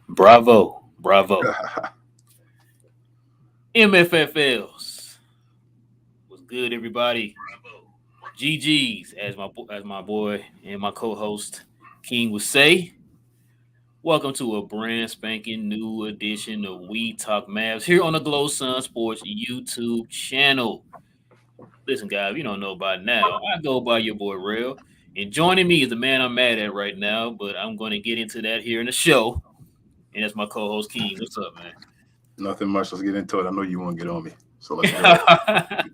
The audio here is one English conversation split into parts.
Bravo, bravo. MFFLs. What's good, everybody? GG's, as my boy and my co-host King would say. Welcome to a brand spanking new edition of We Talk Mavs here on the Glow Sun Sports YouTube channel. Listen, guys, if you don't know by now, I go by your boy Real, and joining me is the man I'm mad at right now, but I'm going to get into that here in the show. And that's my co-host King. What's up, man? Nothing much. Let's get into it. I know you want to get on me, so let's go.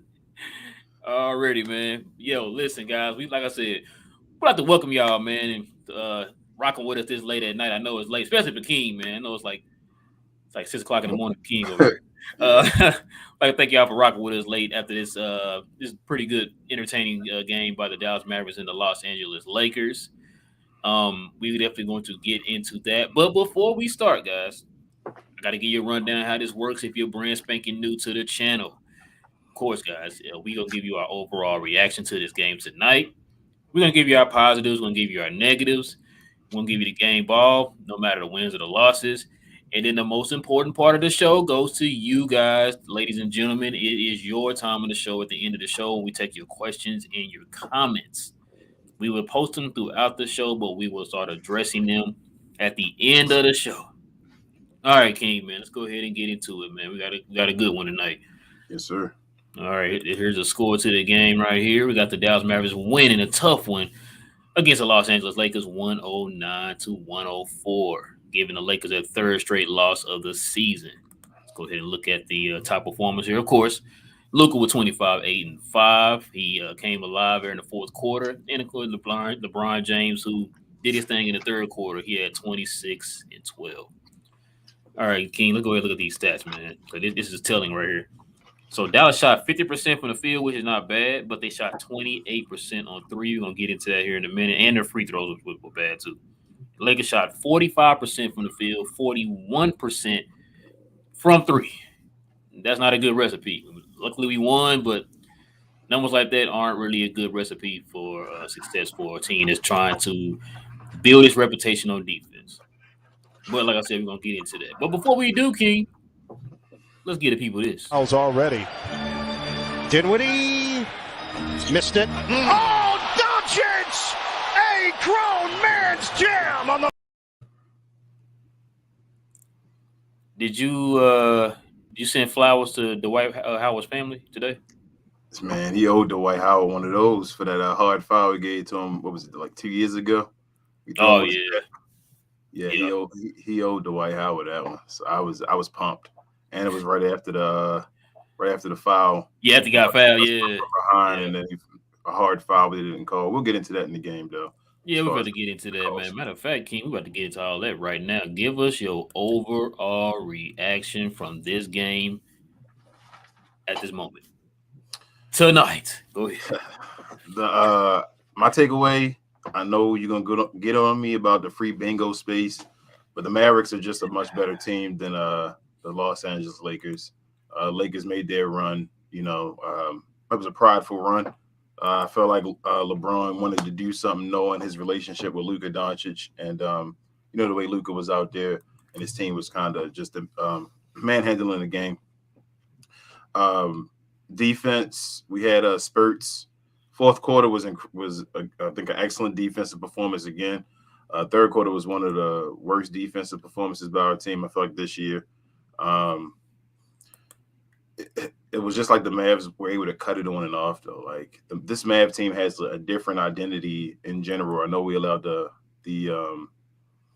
Already, man. Yo, listen, guys. We like I said, we'd like to welcome y'all, man, and rocking with us this late at night. I know it's late, especially for King, man. I know it's like 6 o'clock in the morning for King over here. Like to thank y'all for rocking with us late after this pretty good, entertaining game by the Dallas Mavericks and the Los Angeles Lakers. We definitely going to get into that, but before we start, guys, I got to give you a rundown how this works if you're brand spanking new to the channel. Of course, guys, we gonna give you our overall reaction to this game tonight. We're gonna give you our positives. We're gonna give you our negatives. We're gonna give you the game ball, no matter the wins or the losses. And then the most important part of the show goes to you guys, ladies and gentlemen. It is your time on the show. At the end of the show, we take your questions and your comments. We will post them throughout the show, but we will start addressing them at the end of the show. All right, King, man, let's go ahead and get into it, man. We got a good one tonight. Yes, sir. All right, here's a score to the game right here. We got the Dallas Mavericks winning a tough one against the Los Angeles Lakers, 109 to 104, giving the Lakers their third straight loss of the season. Let's go ahead and look at the top performers here. Of course, Luka with 25, 8, and 5. He came alive there in the fourth quarter, and including LeBron James, who did his thing in the third quarter. He had 26 and 12. All right, King, let's go ahead and look at these stats, man. So this is telling right here. So Dallas shot 50% from the field, which is not bad, but they shot 28% on three. We're gonna get into that here in a minute. And their free throws were bad too. The Lakers shot 45% from the field, 41% from three. That's not a good recipe. Luckily we won, but numbers like that aren't really a good recipe for success for a team that's trying to build its reputation on defense. But like I said, we're gonna get into that. But before we do, King, let's get the people this. Already. Dinwiddie missed it. Oh, Doncic! A grown man's jam on the. Did you send flowers to Dwight Howard's family today? Man, he owed Dwight Howard one of those for that hard foul he gave to him. What was it, like 2 years ago? Oh yeah, yeah. He owed Dwight Howard that one. So I was pumped, and it was right after the foul. yeah. After he got fouled, yeah, behind, and then a hard foul, but they didn't call. We'll get into that in the game, though. yeah. We're about to get into that, man. Matter of fact, King, we're about to get into all that right now. Give us your overall reaction from this game at this moment tonight. Go ahead. My takeaway. I know you're gonna get on me about the free bingo space, but the Mavericks are just a much better team than the Los Angeles Lakers. Lakers made their run. It was a prideful run. I felt like LeBron wanted to do something, knowing his relationship with Luka Doncic, and the way Luka was out there, and his team was kind of just manhandling the game. Defense, we had spurts. Fourth quarter was I think an excellent defensive performance again. Third quarter was one of the worst defensive performances by our team, I feel like, this year. It was just like the Mavs were able to cut it on and off, though. Like this Mav team has a different identity in general. I know we allowed the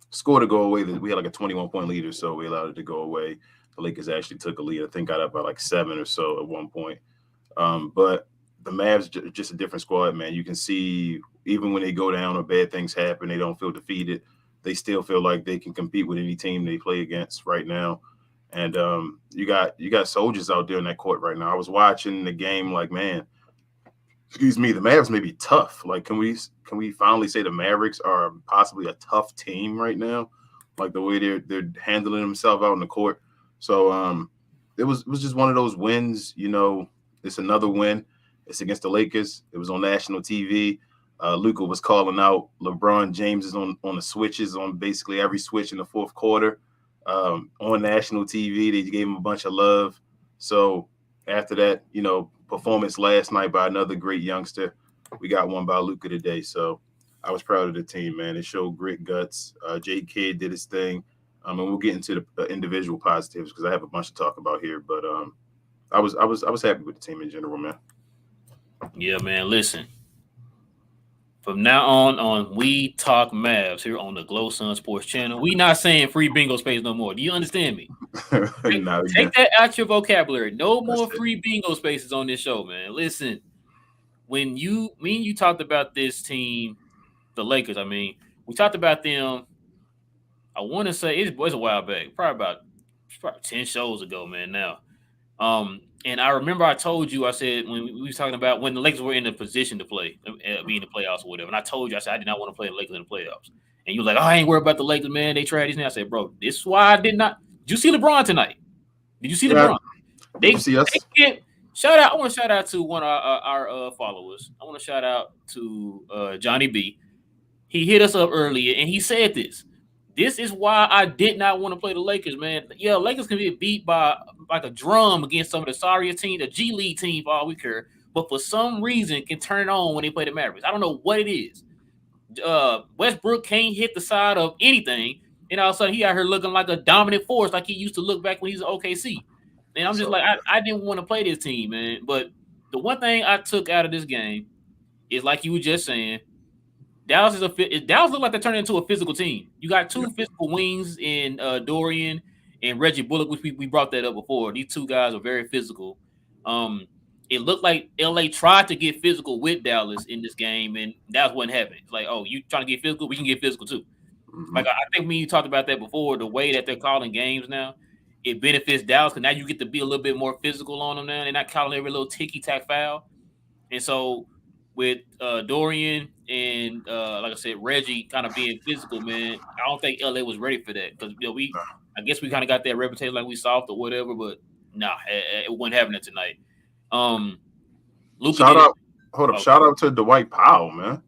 score to go away. We had like a 21-point lead or so. We allowed it to go away. The Lakers actually took a lead. I think got up by like 7 or so at one point. But the Mavs just a different squad, man. You can see even when they go down or bad things happen, they don't feel defeated. They still feel like they can compete with any team they play against right now. And you got soldiers out there in that court right now. I was watching the game like, man, excuse me, the Mavericks may be tough. Like, can we finally say the Mavericks are possibly a tough team right now? Like the way they're handling themselves out in the court. So it was just one of those wins. It's another win. It's against the Lakers. It was on national TV. Luka was calling out LeBron James is on the switches on basically every switch in the fourth quarter. on national TV. They gave him a bunch of love. So after that, performance last night by another great youngster, we got one by Luka today. So I was proud of the team, man. It showed grit, guts. Jake Kidd did his thing. And we'll get into the individual positives because I have a bunch to talk about here. But I was happy with the team in general, man. Yeah, man. Listen, from now on We Talk Mavs here on the Glow Sun Sports Channel. We not saying free bingo space no more. Do you understand me? Not again. Take that out your vocabulary. No That's more it. free bingo spaces on this show, man. Listen, when me and you talked about this team, the Lakers, I mean, we talked about them. I want to say it was a while back, probably 10 shows ago, man. Now, and I remember I told you, I said when we was talking about when the Lakers were in a position to play, be in the playoffs or whatever, and I told you, I said I did not want to play the Lakers in the playoffs, and you was like, oh, I ain't worried about the Lakers, man. They tried these. And I said, bro, this is why I did not. Did you see LeBron tonight? Did you see Yeah. LeBron? Did They you see us? get shout out. I want to shout out to one of our followers. I want to shout out to Johnny B. He hit us up earlier and he said this. This is why I did not want to play the Lakers, man. Yeah, Lakers can be beat by like a drum against some of the sorrier team, the G League team, for all we care. But for some reason, can turn it on when they play the Mavericks. I don't know what it is. Westbrook can't hit the side of anything, and all of a sudden he out here looking like a dominant force, like he used to look back when he was at OKC. And I'm just So, like, I didn't want to play this team, man. But the one thing I took out of this game is like you were just saying, Dallas look like they're turning into a physical team. You got yeah. two physical wings in Dorian and Reggie Bullock, which we brought that up before. These two guys are very physical. It looked like LA tried to get physical with Dallas in this game, and that's what happened. It's like, oh, you trying to get physical? We can get physical too. Mhm. Like I think when you talked about that before, the way that they're calling games now, it benefits Dallas because now you get to be a little bit more physical on them now. They're not calling every little ticky tack foul. And so with Dorian and like I said, Reggie kind of being physical, man, I don't think LA was ready for that because I guess we kind of got that reputation like we soft or whatever, but nah, it wasn't happening tonight. Um, Luca Shout did it. out, hold up, Oh, shout out to Dwight Powell, man.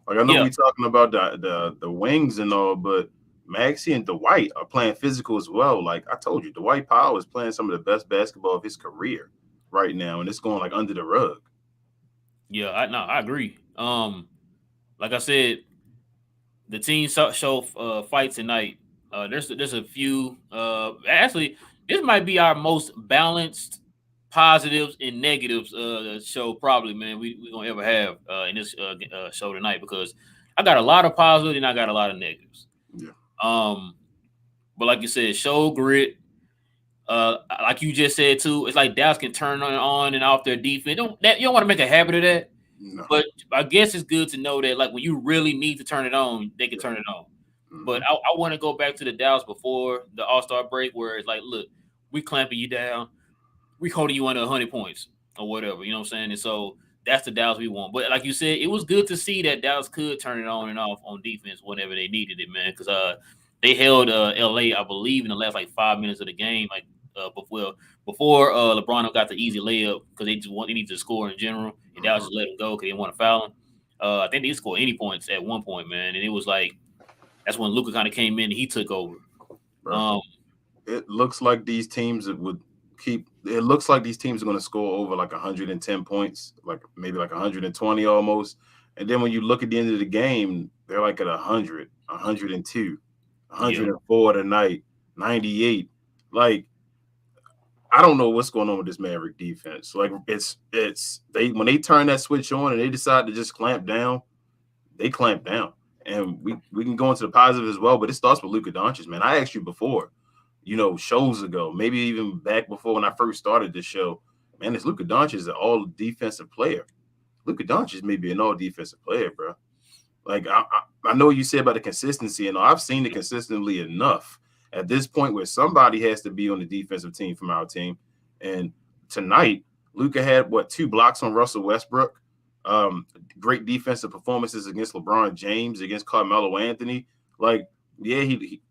Like I know yeah, we talking about the wings and all, but Maxie and Dwight are playing physical as well. Like I told you, Dwight Powell is playing some of the best basketball of his career right now, and it's going like under the rug. yeah, I agree. Like I said, the team show fight tonight. There's a few. Actually, this might be our most balanced positives and negatives show probably, man. We gonna ever have in this show tonight because I got a lot of positives and I got a lot of negatives. Yeah. But like you said, show grit. Like you just said too, it's like Dallas can turn on and off their defense. You don't want to make a habit of that. No. But I guess it's good to know that, like, when you really need to turn it on, they can turn it on. Mhm. But I want to go back to the Dallas before the All-Star break where it's like, look, we clamping you down. We holding you under 100 points or whatever. You know what I'm saying? And so that's the Dallas we want. But like you said, it was good to see that Dallas could turn it on and off on defense whenever they needed it, man. Because they held LA, I believe, in the last, like, 5 minutes of the game, like, before LeBron got the easy layup because they need to score in general, and Dallas just let him go because they didn't want to foul him. I think they didn't score any points at one point, man, and it was like that's when Luka kind of came in and he took over. Bro, it looks like these teams would keep. It looks like these teams are going to score over like 110 points, like maybe like 120 almost. And then when you look at the end of the game, they're like at 100, 102, 104 tonight, 98. Like I don't know what's going on with this Maverick defense. Like it's they when they turn that switch on and they decide to just clamp down, they clamp down. And we can go into the positive as well, but it starts with Luka Doncic, man. I asked you before, shows ago, maybe even back before when I first started this show, man, this Luka Doncic is an all defensive player. Luka Doncic may be an all defensive player, bro. Like I know what you said about the consistency, and I've seen it consistently enough at this point where somebody has to be on the defensive team from our team. And tonight, Luka had 2 blocks on Russell Westbrook. Great defensive performances against LeBron James, against Carmelo Anthony. Like, yeah,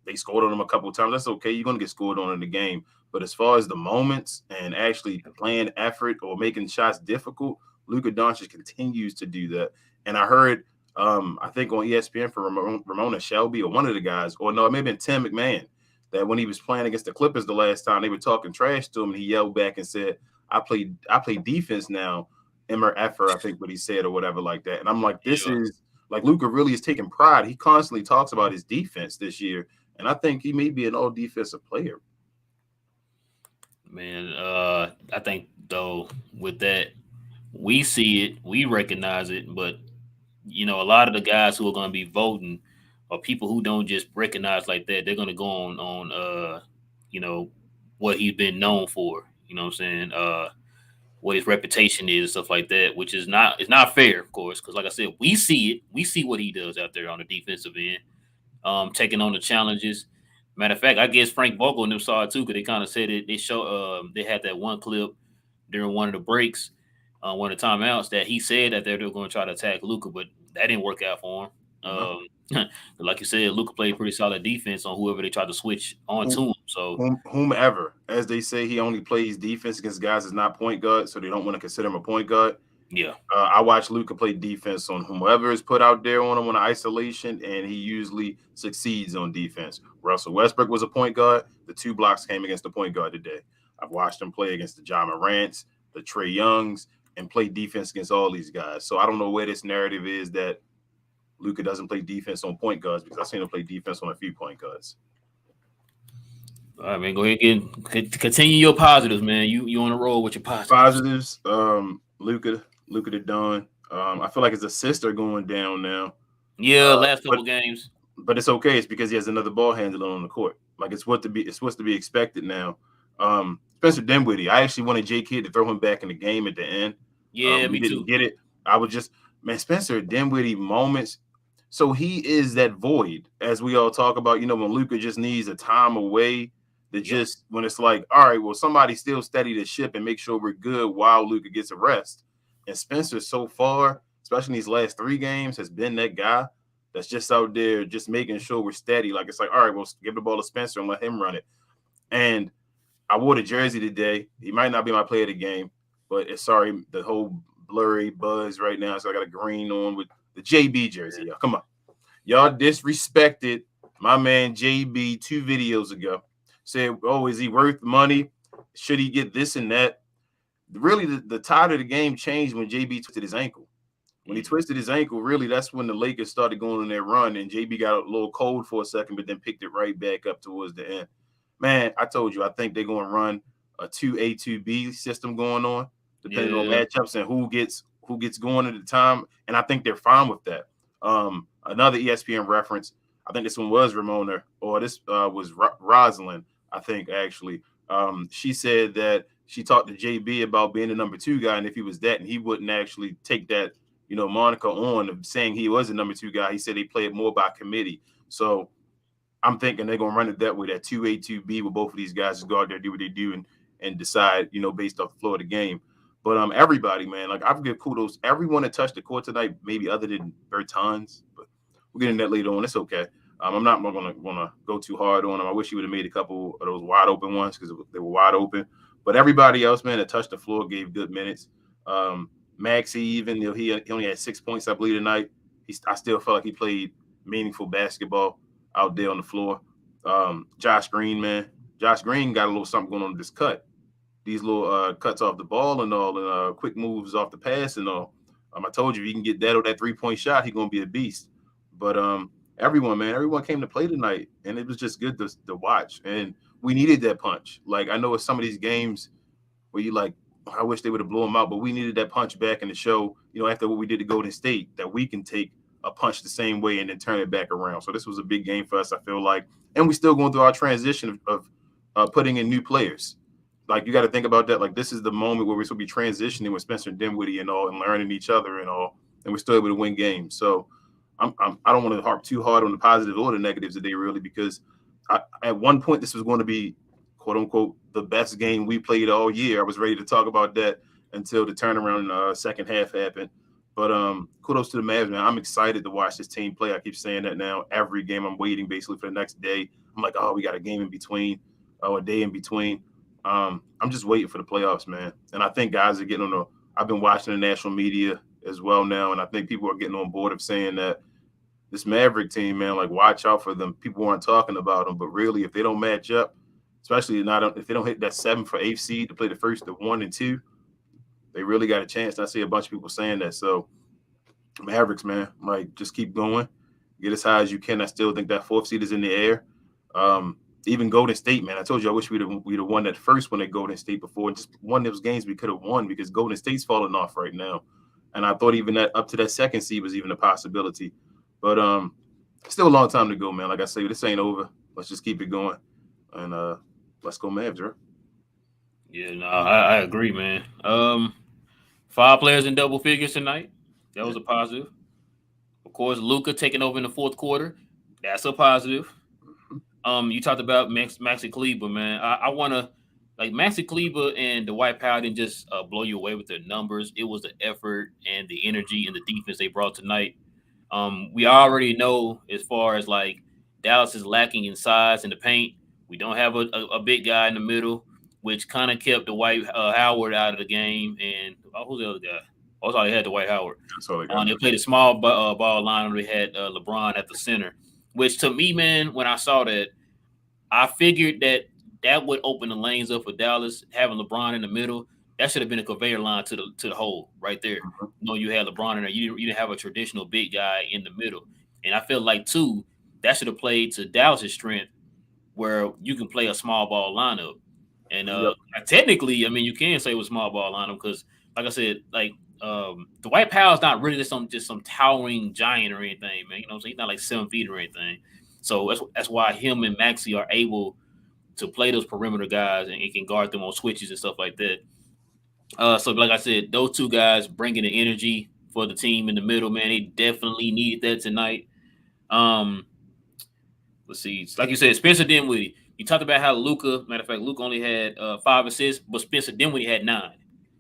they scored on him a couple of times. That's okay. You're gonna get scored on in the game. But as far as the moments and actually playing effort or making shots difficult, Luka Doncic continues to do that. And I heard I think on ESPN for Ramona Shelby or one of the guys, or no, it may have been Tim McMahon. that when he was playing against the Clippers the last time, they were talking trash to him, and he yelled back and said, I play defense now, Emmer Effer, I think what he said or whatever like that. And I'm like, this Yeah, is like Luka really is taking pride. He constantly talks about his defense this year, and I think he may be an all defensive player. man. I think though with that, we see it, we recognize it, but a lot of the guys who are going to be voting are people who don't just recognize like that. They're going to go on you know, what he's been known for. You know what I'm saying? What his reputation is and stuff like that, which is not it's not fair, of course, because like I said, we see it, we see what he does out there on the defensive end, taking on the challenges. Matter of fact, I guess Frank Vogel and them saw it too, because they kind of said it. They had that one clip during one of the breaks, one of the timeouts, that he said that they're going to try to attack Luca, but that didn't work out for him. No. Like you said, Luca played pretty solid defense on whoever they tried to switch on to him. So Whomever, as they say, he only plays defense against guys that's not point guard, so they don't want to consider him a point guard. yeah, I watch Luka play defense on whomever is put out there on him on isolation, and he usually succeeds on defense. Russell Westbrook was a point guard. The 2 blocks came against the point guard today. I've watched him play against the John Morants, the Trey Youngs, and play defense against all these guys. So I don't know where this narrative is that Luka doesn't play defense on point guards, because I've seen him play defense on a few point guards. all right, man. Go ahead and continue your positives, man. You on the roll with your positives. Luka the Don. I feel like his assists are going down now. Yeah, last But couple games. but it's okay. It's because he has another ball handler on the court. Like it's supposed to be expected now. Spencer Dinwiddie. I actually wanted J Kidd to throw him back in the game at the end. Yeah, We me didn't too. get it. I was just Spencer Dinwiddie moments. So he is that void, as we all talk about. When Luka just needs a time away. That Yep. just when it's like, all right, well, somebody still steady the ship and make sure we're good while Luka gets a rest. And Spencer, so far, especially in these last 3 games, has been that guy that's just out there just making sure we're steady. Like it's like, all right, well, give the ball to Spencer and let him run it. And I wore the jersey today. He might not be my player of the game, but sorry, the whole blurry buzz right now. So I got a green on with the JB jersey. Y'all, come on. Y'all disrespected my man JB 2 videos ago. Said, oh, is he worth money? Should he get this and that? Really, the tide of the game changed when JB twisted his ankle. When he twisted his ankle, really, that's when the Lakers started going on their run, and JB got a little cold for a second, but then picked it right back up towards the end. Man, I told you, I think they're going to run a 2A, 2B system going on, depending on Yeah. matchups and who gets going at the time, and I think they're fine with that. Another ESPN reference, I think this one was Ramona, or this was Rosalind, I think, actually. She said that she talked to JB about being the number 2 guy, and if he was that, and he wouldn't actually take that, Monica on of saying he was the number 2 guy. He said he played more by committee. So I'm thinking they're gonna run it that way, that 2A, 2B, with both of these guys just go out there, do what they do, and decide, based off the flow of the game. But everybody, man, like I give kudos. Everyone that touched the court tonight, maybe other than Bertans, but we'll get into that later on. It's okay. I'm not gonna go too hard on him. I wish he would have made a couple of those wide open ones because they were wide open. But everybody else, man, that touched the floor gave good minutes. Maxey, even he only had 6 points, I believe, tonight. I still felt like he played meaningful basketball out there on the floor. Josh Green, man. Josh Green got a little something going on with this cut. These little cuts off the ball and all, and quick moves off the pass and all. I told you, if he can get that or that 3-point shot, he's going to be a beast. But everyone came to play tonight, and it was just good to watch. And we needed that punch. Like, I know it's some of these games where you like, I wish they would have blown them out, but we needed that punch back in the show, after what we did to Golden State, that we can take a punch the same way and then turn it back around. So this was a big game for us, I feel like. And we're still going through our transition of putting in new players. Like, you got to think about that. Like, this is the moment where we're supposed to be transitioning with Spencer Dinwiddie and all, and learning each other and all, and we're still able to win games. So I don't want to harp too hard on the positives or the negatives today, really, because at one point this was going to be, quote unquote, the best game we played all year. I was ready to talk about that until the turnaround second half happened. But kudos to the Mavs, man. I'm excited to watch this team play. I keep saying that now. Every game I'm waiting basically for the next day. I'm like, oh, we got a game in between, a day in between. I'm just waiting for the playoffs, man. And I think guys are getting I've been watching the national media as well now, and I think people are getting on board of saying that this Maverick team, man, like watch out for them. People weren't talking about them, but really, if they don't match up, especially not if they don't hit that 7 for 8 seed to play the 1 and 2, they really got a chance. I see a bunch of people saying that. So Mavericks, man, like just keep going, get as high as you can. I still think that 4th seed is in the air. Even Golden State, man, I told you I wish we'd have won that first one at Golden State before. Just one of those games we could have won because Golden State's falling off right now. And I thought even that up to that 2nd seed was even a possibility. But still a long time to go, man. Like I say, this ain't over. Let's just keep it going. And let's go Mavs, right? Yeah, no, I agree, man. 5 players in double figures tonight. That was a positive. Of course, Luka taking over in the 4th quarter. That's a positive. You talked about Maxi Kleber, man. I want to like Maxi Kleber and Dwight Powell didn't just blow you away with their numbers. It was the effort and the energy and the defense they brought tonight. We already know as far as like Dallas is lacking in size in the paint. We don't have a big guy in the middle, which kind of kept Dwight Howard out of the game. And who's the other guy? Also, they had Dwight Howard. They played a small ball line. They had LeBron at the center, which to me, man, when I saw that, I figured that would open the lanes up for Dallas, having LeBron in the middle. That should have been a conveyor line to the hole right there. Mm-hmm. You know, you had LeBron in there. You didn't have a traditional big guy in the middle. And I feel like, too, that should have played to Dallas' strength where you can play a small ball lineup. And technically, I mean, you can say it was small ball lineup because, like I said, like Dwight Powell's not really just some towering giant or anything, man. You know what I'm saying? He's not like 7 feet or anything. So that's why him and Maxey are able to play those perimeter guys and it can guard them on switches and stuff like that. So like I said, those 2 guys bringing the energy for the team in the middle, man, they definitely needed that tonight. Let's see. Like you said, Spencer Dinwiddie. You talked about how Luka, matter of fact, Luka only had 5 assists, but Spencer Dinwiddie had 9.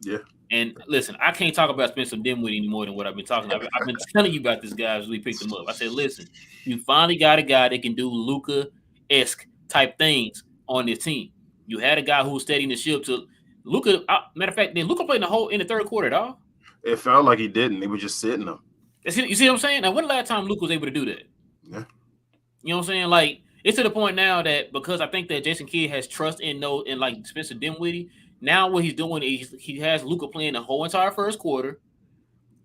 Yeah. And listen, I can't talk about Spencer Dinwiddie any more than what I've been talking about. I've been telling you about this guy as we picked him up. I said, listen, you finally got a guy that can do Luka-esque type things on this team. You had a guy who was steadying the ship to Luka. Matter of fact, then Luka played in the 3rd quarter, dog. It felt like he didn't. They were just sitting him. You see what I'm saying? Now, when the last time Luka was able to do that? Yeah. You know what I'm saying? Like, it's to the point now that because I think that Jason Kidd has trust in like Spencer Dinwiddie. Now what he's doing is he has Luka playing the whole entire 1st quarter.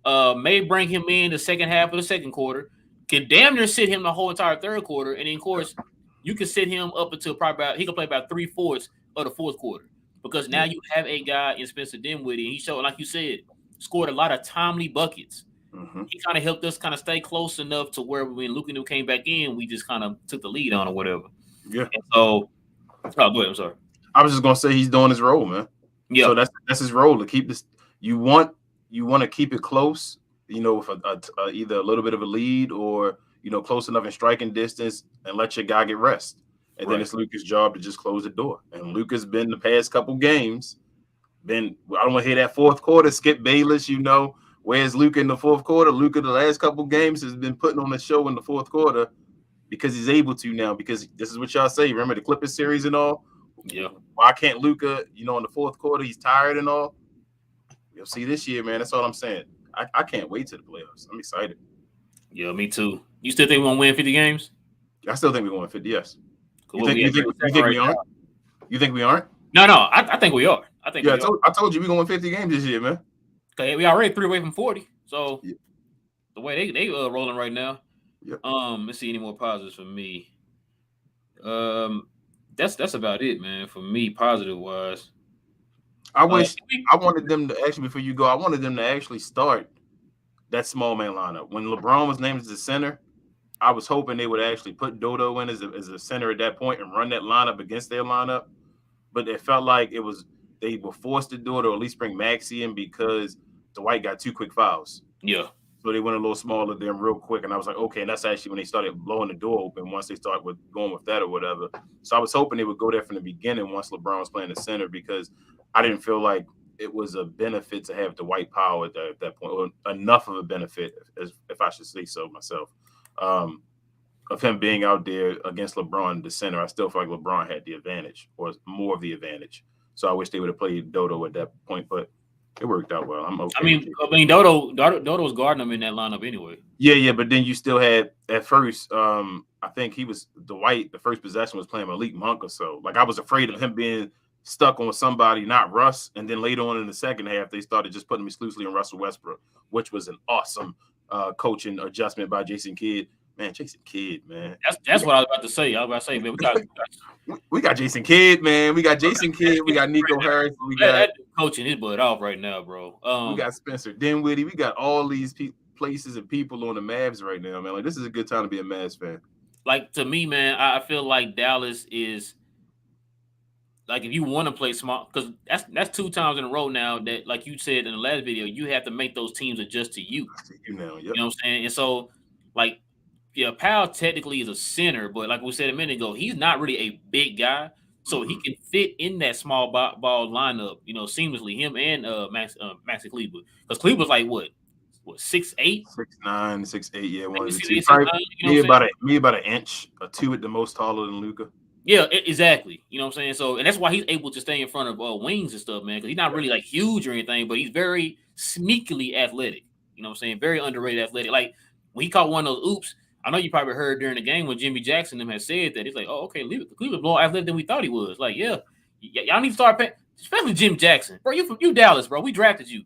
May bring him in the second half of the 2nd quarter. Can damn near sit him the whole entire 3rd quarter, and then of course you can sit him up until probably he can play about 3/4 of the 4th quarter because now you have a guy in Spencer Dinwiddie, and he showed, like you said, scored a lot of timely buckets. Mm-hmm. He kind of helped us kind of stay close enough to where when Luka came back in, we just kind of took the lead on or whatever. Yeah. And so, go ahead. I'm sorry. I was just gonna say he's doing his role, man. Yeah. So that's his role to keep this. You want to keep it close, you know, with either a little bit of a lead or close enough in striking distance, and let your guy get rest. And then it's Luka's job to just close the door. And Luka's been the past couple games. I don't want to hear that 4th quarter. Skip Bayless, where's Luka in the 4th quarter? Luka the last couple games has been putting on the show in the 4th quarter because he's able to now. Because this is what y'all say. Remember the Clippers series and all? Yeah. Why can't Luka, in the 4th quarter, he's tired and all? You'll see this year, man. That's all I'm saying. I can't wait to the playoffs. I'm excited. Yeah, me too. You still think we're going to win 50 games? I still think we're going 50, yes. Cool. You think we aren't? You think we aren't? No, I think we are. I told you we're going 50 games this year, man. Okay, we already 3 away from 40. So the way they rolling right now. Yep. Let's see any more positives for me. That's about it, man. For me, positive wise. I wanted them to actually, before you go, I wanted them to actually start that small man lineup. When LeBron was named as the center, I was hoping they would actually put Dodo in as a center at that point and run that lineup against their lineup. But it felt like they were forced to do it, or at least bring Maxey in because Dwight got 2 quick fouls. Yeah. So they went a little smaller than real quick. And I was like, okay, and that's actually when they started blowing the door open once they started going with that or whatever. So I was hoping they would go there from the beginning once LeBron was playing the center because I didn't feel like it was a benefit to have Dwight Powell at that point, or enough of a benefit, if I should say so myself, of him being out there against LeBron, the center. I still feel like LeBron had the advantage or more of the advantage. So I wish they would have played Dodo at that point. But It worked out well. I'm okay. I mean, Dodo was guarding him in that lineup anyway. Yeah, but then you still had at first. I think he was Dwight. The first possession was playing Malik Monk or so. Like I was afraid of him being stuck on somebody, not Russ. And then later on in the second half, they started just putting him exclusively on Russell Westbrook, which was an awesome coaching adjustment by Jason Kidd. Man, Jason Kidd, man. That's what I was about to say. I was about to say, man, we got Jason Kidd, man. We got Jason Kidd. We got Nico Harris. We got that coaching his butt off right now, bro. We got Spencer Dinwiddie. We got all these places and people on the Mavs right now, man. Like this is a good time to be a Mavs fan. Like to me, man, I feel like Dallas is like if you want to play small, because that's 2 times in a row now that, like you said in the last video, you have to make those teams adjust to you. You know what I'm saying? And so, like, yeah, Powell technically is a center, but like we said a minute ago, he's not really a big guy, so he can fit in that small ball lineup, seamlessly. Him and Maxi Kleber, because Kleber's like what 6'8", 6'9", 6'8", yeah, 1 6'8", 2. 6'9", Me about an inch or 2 at the most taller than Luka. Yeah, exactly. You know what I'm saying? So, and that's why he's able to stay in front of wings and stuff, man, because he's not really like huge or anything, but he's very sneakily athletic. You know what I'm saying? Very underrated athletic. Like when he caught one of those oops, I know you probably heard during the game when Jimmy Jackson them had said that. He's like, oh, okay, Cleveland's more athletic than we thought he was. Like, yeah, y'all need to start paying, especially Jim Jackson. Bro, you Dallas, bro. We drafted you.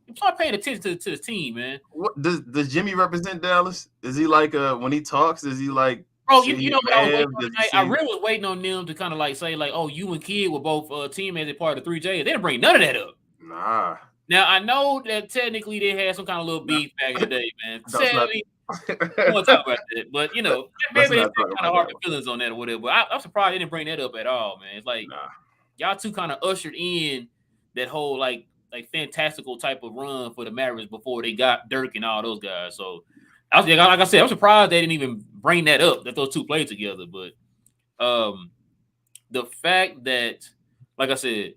You start paying attention to the team, man. What does Jimmy represent Dallas? Is he like when he talks, is he like Bro, you know what I was waiting on tonight? I really was waiting on them to kind of like say, like, oh, you and Kid were both teammates as part of the 3J. They didn't bring none of that up. Nah. Now, I know that technically they had some kind of little beef back in the day, man. Sadly, I won't talk about that. But, maybe they kind of hard the feelings on that or whatever. But I'm surprised they didn't bring that up at all, man. It's like, y'all two kind of ushered in that whole, like fantastical type of run for the Mavericks before they got Dirk and all those guys. So, like I said, I'm surprised they didn't even bring that up, that those two played together. But the fact that, like I said,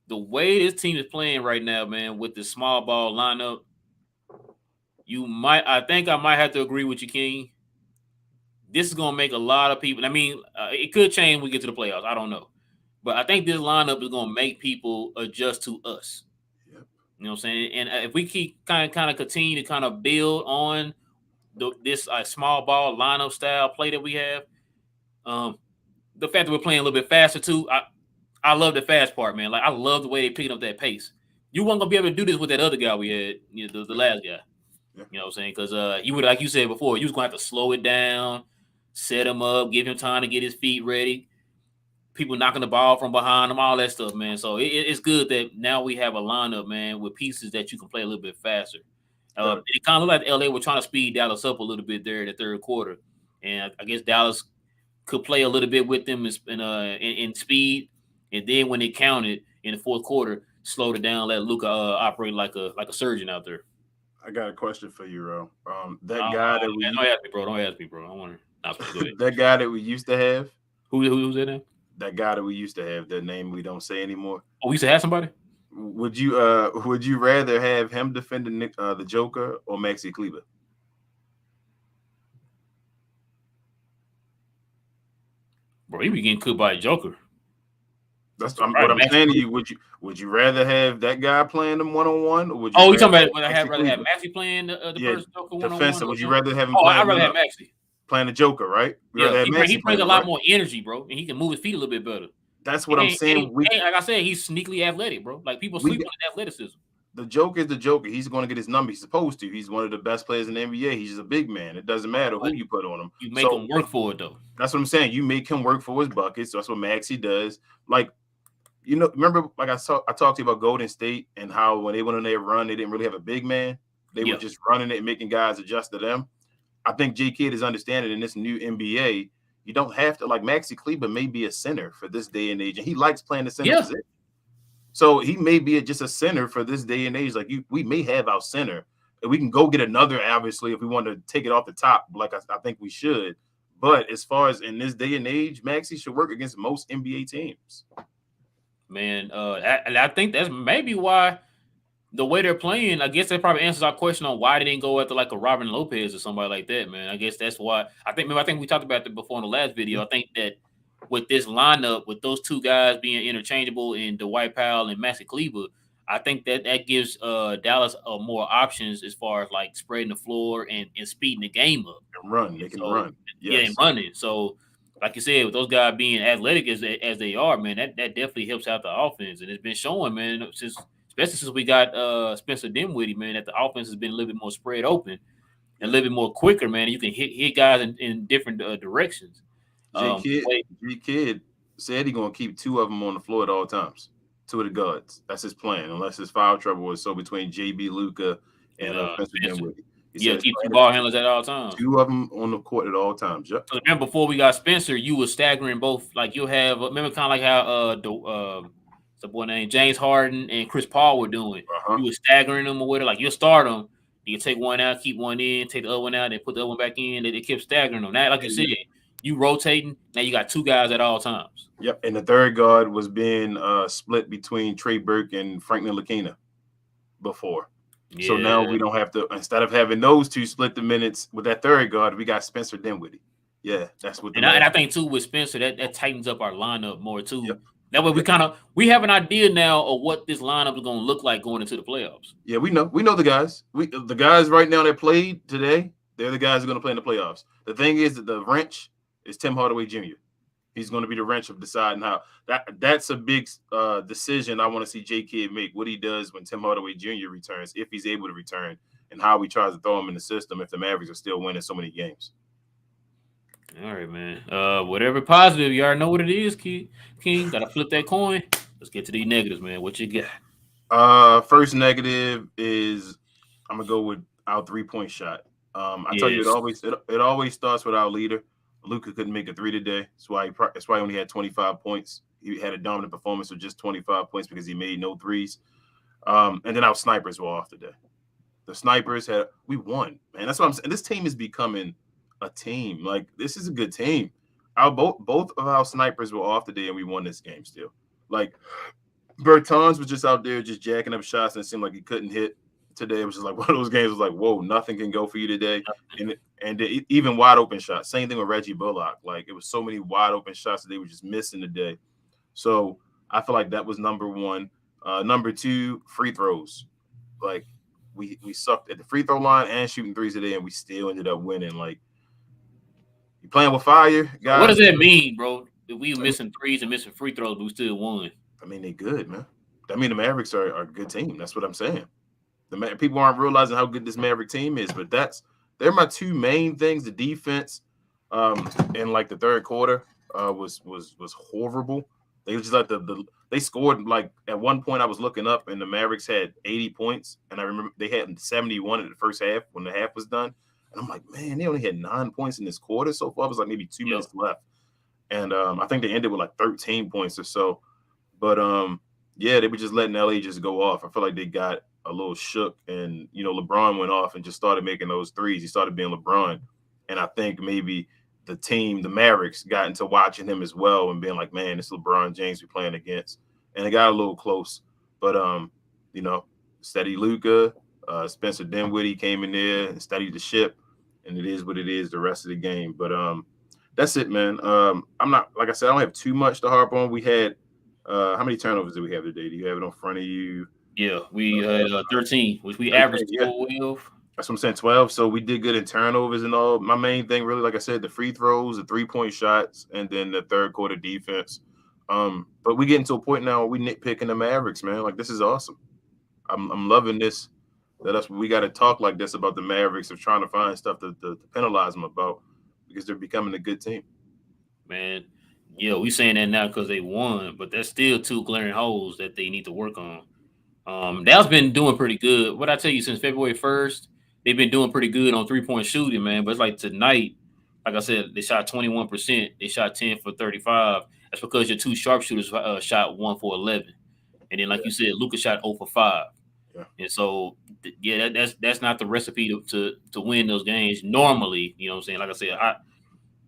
the way this team is playing right now, man, with the small ball lineup, I think I might have to agree with you, King. This is going to make a lot of people, I mean, it could change when we get to the playoffs. I don't know. But I think this lineup is going to make people adjust to us. Yep. You know what I'm saying? And if we keep kind of continue to kind of build on this small ball lineup style play that we have, the fact that we're playing a little bit faster too, I love the fast part, man. Like I love the way they picking up that pace. You weren't gonna be able to do this with that other guy we had, the last guy. Yeah. You know what I'm saying? Because you would, like you said before, you was gonna have to slow it down, set him up, give him time to get his feet ready. People knocking the ball from behind him, all that stuff, man. So it's good that now we have a lineup, man, with pieces that you can play a little bit faster. It kind of looked like LA were trying to speed Dallas up a little bit there in the third quarter, and I guess Dallas could play a little bit with them in speed, and then when it counted in the fourth quarter, slowed it down, let Luka operate like a surgeon out there. I got a question for you, Ro. Don't ask me, bro. I want to. That guy that we used to have. Who's that name? That guy that we used to have. That name we don't say anymore. Oh, we used to have somebody. Would you rather have him defending the Joker or Maxi Kleber? Bro, he be getting cooked by a Joker. That's what I'm saying to you. Would you rather have that guy playing them 1-on-1, or would you? Oh, you talking about when I rather have Maxi playing the first Joker 1-on-1? Defensive. Would you rather have him? I'd rather have Maxi playing the Joker, right? He brings a lot more energy, bro, and he can move his feet a little bit better. That's what I'm saying. Like I said, he's sneakily athletic, bro. Like people sleep on his athleticism. The Joker is the Joker. He's going to get his number. He's supposed to. He's one of the best players in the NBA. He's just a big man. It doesn't matter who you put on him. You make him work for it, though. That's what I'm saying. You make him work for his buckets. So that's what Maxey does. Like, remember, like I talked to you about Golden State and how when they went on their run, they didn't really have a big man. They were just running it and making guys adjust to them. I think J. Kidd is understanding in this new NBA, you don't have to, like Maxi Kleber may be a center for this day and age, and he likes playing the center position. So he may be just a center for this day and age. Like we may have our center, and we can go get another, obviously, if we want to take it off the top, like I think we should. But as far as in this day and age, Maxi should work against most NBA teams. Man, I think that's maybe why the way they're playing, I guess that probably answers our question on why they didn't go after like a Robin Lopez or somebody like that, man. I guess that's why. I think we talked about that before in the last video. I think that with this lineup, with those two guys being interchangeable in Dwight Powell and Maxi Kleber, I think that gives Dallas more options as far as like spreading the floor and speeding the game up. And run. They And can so run. yeah, and Yes. running. So like you said, with those guys being athletic as they are, man, that definitely helps out the offense. And it's been showing, man, especially since we got Spencer Dinwiddie, man, that the offense has been a little bit more spread open and a little bit more quicker, man. You can hit guys in different directions. J The Kid way J Kid said he gonna keep two of them on the floor at all times. Two of the guards. That's his plan, unless his foul trouble was so between JB Luca and and Spencer Spencer, Dinwiddie. He yeah, said his keep two plan is ball handlers at all times. two of them on the court at all times. Yep. So remember, before we got Spencer, you were staggering both. Like you'll have remember kind of like how the boy named James Harden and Chris Paul were doing. Uh-huh. You were staggering them or whatever. Like you'll start them, you can take one out, keep one in, take the other one out, and put the other one back in. They kept staggering them. Now, like you said, you rotating. Now you got two guys at all times. Yep. And the third guard was being split between Trey Burke and Franklin Lakina before. Yeah. So now we don't have to, instead of having those two split the minutes with that third guard, we got Spencer Dinwiddie. Yeah, that's what. And I think too with Spencer that tightens up our lineup more too. Yep. That way we have an idea now of what this lineup is going to look like going into the playoffs. Yeah, we know the guys. The guys right now that played today, they're the guys who are going to play in the playoffs. The thing is that the wrench is Tim Hardaway Jr. He's going to be the wrench of deciding how that's a big decision I want to see J Kid make. What he does when Tim Hardaway Jr. returns, if he's able to return, and how he tries to throw him in the system if the Mavericks are still winning so many games. All right, man. Whatever positive, you already know what it is, King. Gotta flip that coin. Let's get to these negatives, man. What you got? First negative is I'm gonna go with our 3-point shot. I tell you, it always starts with our leader. Luka couldn't make a 3 today. That's why he only had 25 points. He had a dominant performance with just 25 points because he made no threes. And then our snipers were off today. The snipers we won, man. That's what I'm saying. This team is becoming a team. Like, this is a good team. Both of our snipers were off today, and we won this game still. Like, Bertans was just out there just jacking up shots, and it seemed like he couldn't hit. Today it was just like one of those games was like, whoa, nothing can go for you today. And even wide open shots. Same thing with Reggie Bullock. Like, it was so many wide open shots that they were just missing today. So I feel like that was number one. Number two, free throws. Like, we sucked at the free throw line and shooting threes today, and we still ended up winning. Like, you playing with fire, guys. What does that mean, bro? If we were missing threes and missing free throws, but we still won. I mean, they good, man. I mean, the Mavericks are a good team. That's what I'm saying. People aren't realizing how good this Maverick team is, but they're my two main things. The defense, in like the third quarter, was horrible. They just like they scored like at one point I was looking up and the Mavericks had 80 points, and I remember they had 71 in the first half when the half was done, and I'm like, man, they only had 9 points in this quarter so far. It was like maybe 2 minutes left, and I think they ended with like 13 points or so, but yeah, they were just letting LA just go off. I feel like they got a little shook, and LeBron went off and just started making those threes. He started being LeBron, and I think maybe the team, the Mavericks, got into watching him as well and being like, man, it's LeBron James we're playing against, and it got a little close. But steady Luka, Spencer Dinwiddie came in there and steadied the ship, and it is what it is the rest of the game. But that's it, man. I'm not, like I said, I don't have too much to harp on. We had how many turnovers did we have today? Do you have it in front of you? Yeah, we had 13, which we averaged 12. That's what I'm saying, 12. So we did good in turnovers and all. My main thing, really, like I said, the free throws, the 3-point shots, and then the third quarter defense. But we getting to a point now where we nitpicking the Mavericks, man. Like, this is awesome. I'm loving this. We got to talk like this about the Mavericks, of trying to find stuff to penalize them about, because they're becoming a good team. Man, yeah, we saying that now because they won, but there's still two glaring holes that they need to work on. Dallas been doing pretty good. What I tell you, since February 1st, they've been doing pretty good on 3-point shooting, man. But it's like tonight, like I said, they shot 21%. They shot 10 for 35. That's because your two sharpshooters shot 1 for 11. And then, like you said, Luka shot 0 for 5. Yeah. And so, yeah, that's not the recipe to win those games normally. You know what I'm saying? Like I said,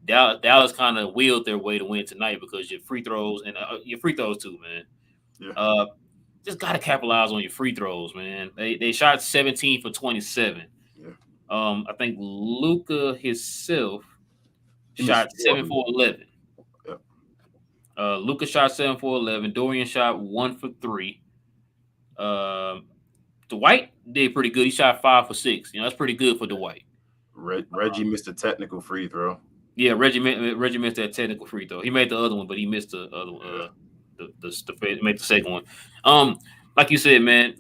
Dallas kind of willed their way to win tonight because your free throws and your free throws too, man. Yeah. Just got to capitalize on your free throws, man. They shot 17 for 27. Yeah. I think Luka himself shot 7 for 11. Yeah. Luka shot 7 for 11. Dorian shot 1 for 3. Um, Dwight did pretty good. He shot 5 for 6. That's pretty good for Dwight. Reggie missed a technical free throw. Yeah, Reggie missed that technical free throw. He made the other one, but he missed the other Yeah. made the second one. Um, like you said, man.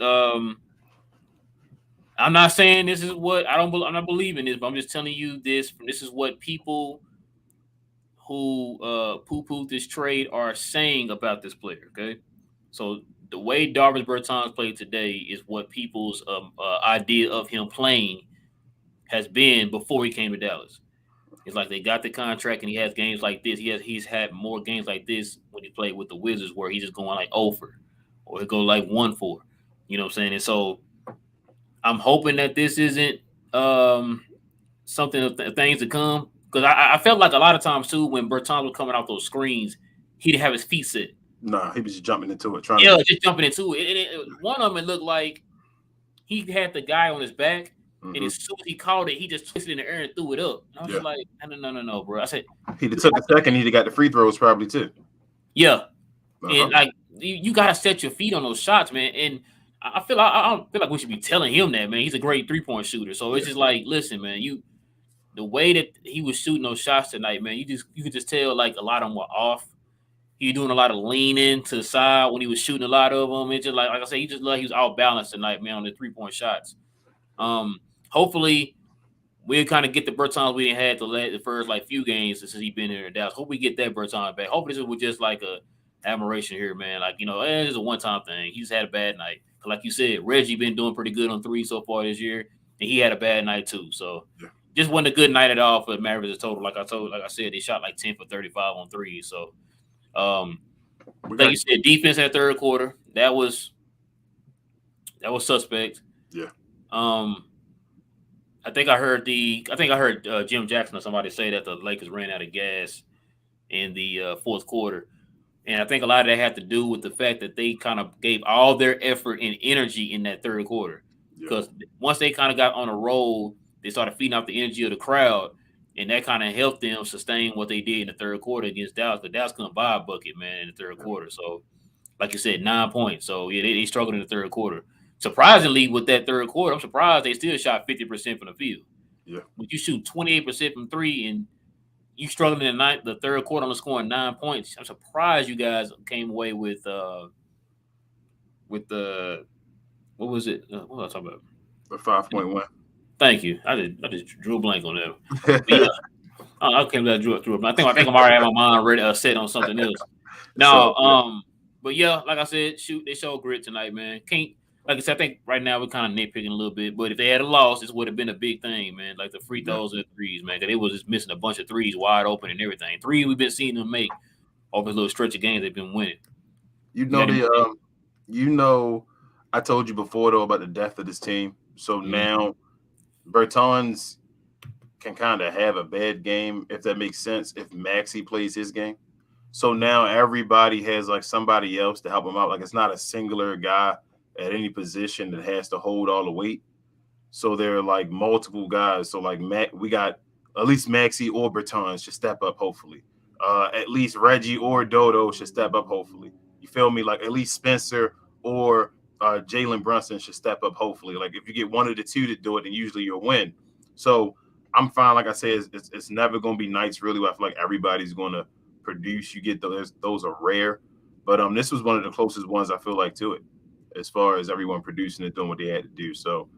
I'm not saying this is what I'm not believing this, but I'm just telling you this. This is what people who poo-poo this trade are saying about this player. Okay, so the way Darvin Bertans played today is what people's idea of him playing has been before he came to Dallas. It's like they got the contract and he has games like this. He's had more games like this when he played with the Wizards where he's just going like over or he go like 1-4. You know what I'm saying? And so I'm hoping that this isn't something of things to come because I felt like a lot of times too when Bertans was coming off those screens, he'd have his feet set. Nah, he was just jumping into it, trying Yeah, to. just jumping into it. One of them it looked like he had the guy on his back, and as soon as he called it, he just twisted in the air and threw it up. And I was just like, no, bro. I said He'd have took a second. He'd have got the free throws probably too. yeah, and like you got to set your feet on those shots, man. And I don't feel like we should be telling him that, man. He's a great 3-point shooter, so it's just like, listen, man, the way that he was shooting those shots tonight, man, you could just tell like a lot of them were off. He was doing a lot of leaning to the side when he was shooting a lot of them. It's just like I said, he was out balanced tonight, man, on the 3-point shots. Hopefully we'll kind of get the Bertans we didn't had the first like few games since he been here in Dallas. Hope we get that Bertans back. Hopefully this was just like a admiration here, man. Like it's a one-time thing. He's had a bad night. Like you said, Reggie been doing pretty good on 3 so far this year, and he had a bad night too. So just wasn't a good night at all for the Mavericks as total. Like I said, they shot like 10 for 35 on 3. So like you said, defense in the third quarter that was suspect. Yeah. I think I heard Jim Jackson or somebody say that the Lakers ran out of gas in the fourth quarter, and I think a lot of that had to do with the fact that they kind of gave all their effort and energy in that third quarter. Because once they kind of got on a roll, they started feeding off the energy of the crowd, and that kind of helped them sustain what they did in the third quarter against Dallas. But Dallas couldn't buy a bucket, man, in the third quarter. So, like you said, 9 points. So yeah, they struggled in the third quarter. Surprisingly, with that third quarter, I'm surprised they still shot 50% from the field. Yeah. When you shoot 28% from 3 and you struggling in the third quarter on scoring 9 points, I'm surprised you guys came away with the what was it? What was I talking about? The 5.1. Thank you. I just drew a blank on that. Yeah. I came back drew a blank. I think I'm already have my mind ready set on something else. No, but yeah, like I said, they showed grit tonight, man. Like I said, I think right now we're kind of nitpicking a little bit, but if they had a loss, this would have been a big thing, man. Like the free throws and the threes, man. Because they was just missing a bunch of threes wide open and everything. 3 we've been seeing them make over a little stretch of games they've been winning. I told you before though about the depth of this team. So now Bertans can kind of have a bad game, if that makes sense, if Maxey plays his game. So now everybody has like somebody else to help him out. Like it's not a singular guy at any position that has to hold all the weight. So there are like multiple guys. So like we got at least Maxey or Bertans should step up, hopefully. At least Reggie or Dodo should step up, hopefully. You feel me? Like at least Spencer or Jalen Brunson should step up, hopefully. Like if you get one of the two to do it, then usually you'll win. So I'm fine. Like I said, it's never going to be nights really where I feel like everybody's going to produce. You get those are rare. But this was one of the closest ones I feel like to it, as far as everyone producing and doing what they had to do. So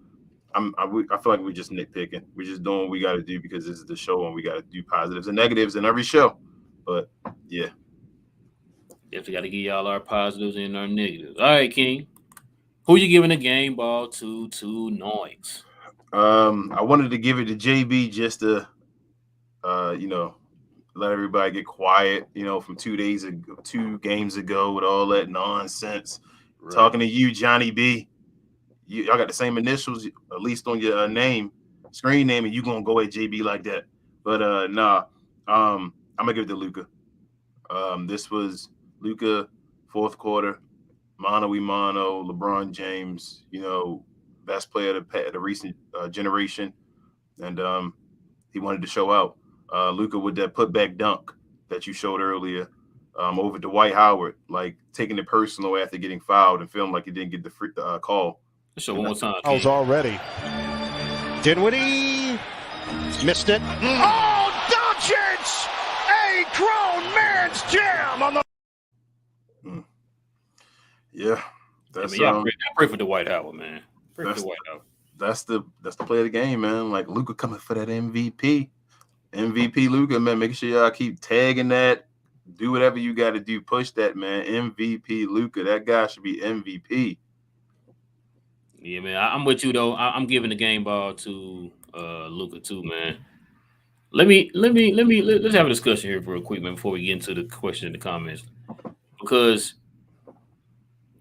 I feel like we're just nitpicking. We're just doing what we got to do because this is the show and we got to do positives and negatives in every show. But yeah. Definitely got to give y'all our positives and our negatives. All right, King. Who you giving the game ball to tonight? I wanted to give it to JB just to, let everybody get quiet, from 2 games ago with all that nonsense. Right. Talking to you, Johnny B. Y'all got the same initials, at least on your screen name, and you gonna go at JB like that. But I'm gonna give it to Luka. This was Luka, fourth quarter, mano a mano, LeBron James, best player of the recent generation, and he wanted to show out. Luka with that putback dunk that you showed earlier. over Dwight Howard, like taking it personal after getting fouled and feeling like he didn't get the call. So one more time. Fouls already. Dinwiddie missed it. Oh, Doncic! A grown man's jam on the. Yeah, that's I pray for Dwight Howard, man. Pray for Dwight Howard. That's the play of the game, man. Like Luka coming for that MVP Luka, man. Making sure y'all keep tagging that. Do whatever you got to do. Push that, man. MVP Luka. That guy should be MVP. Yeah, man. I'm with you though. I'm giving the game ball to Luka too, man. Let's have a discussion here real quick, man, before we get into the question in the comments, because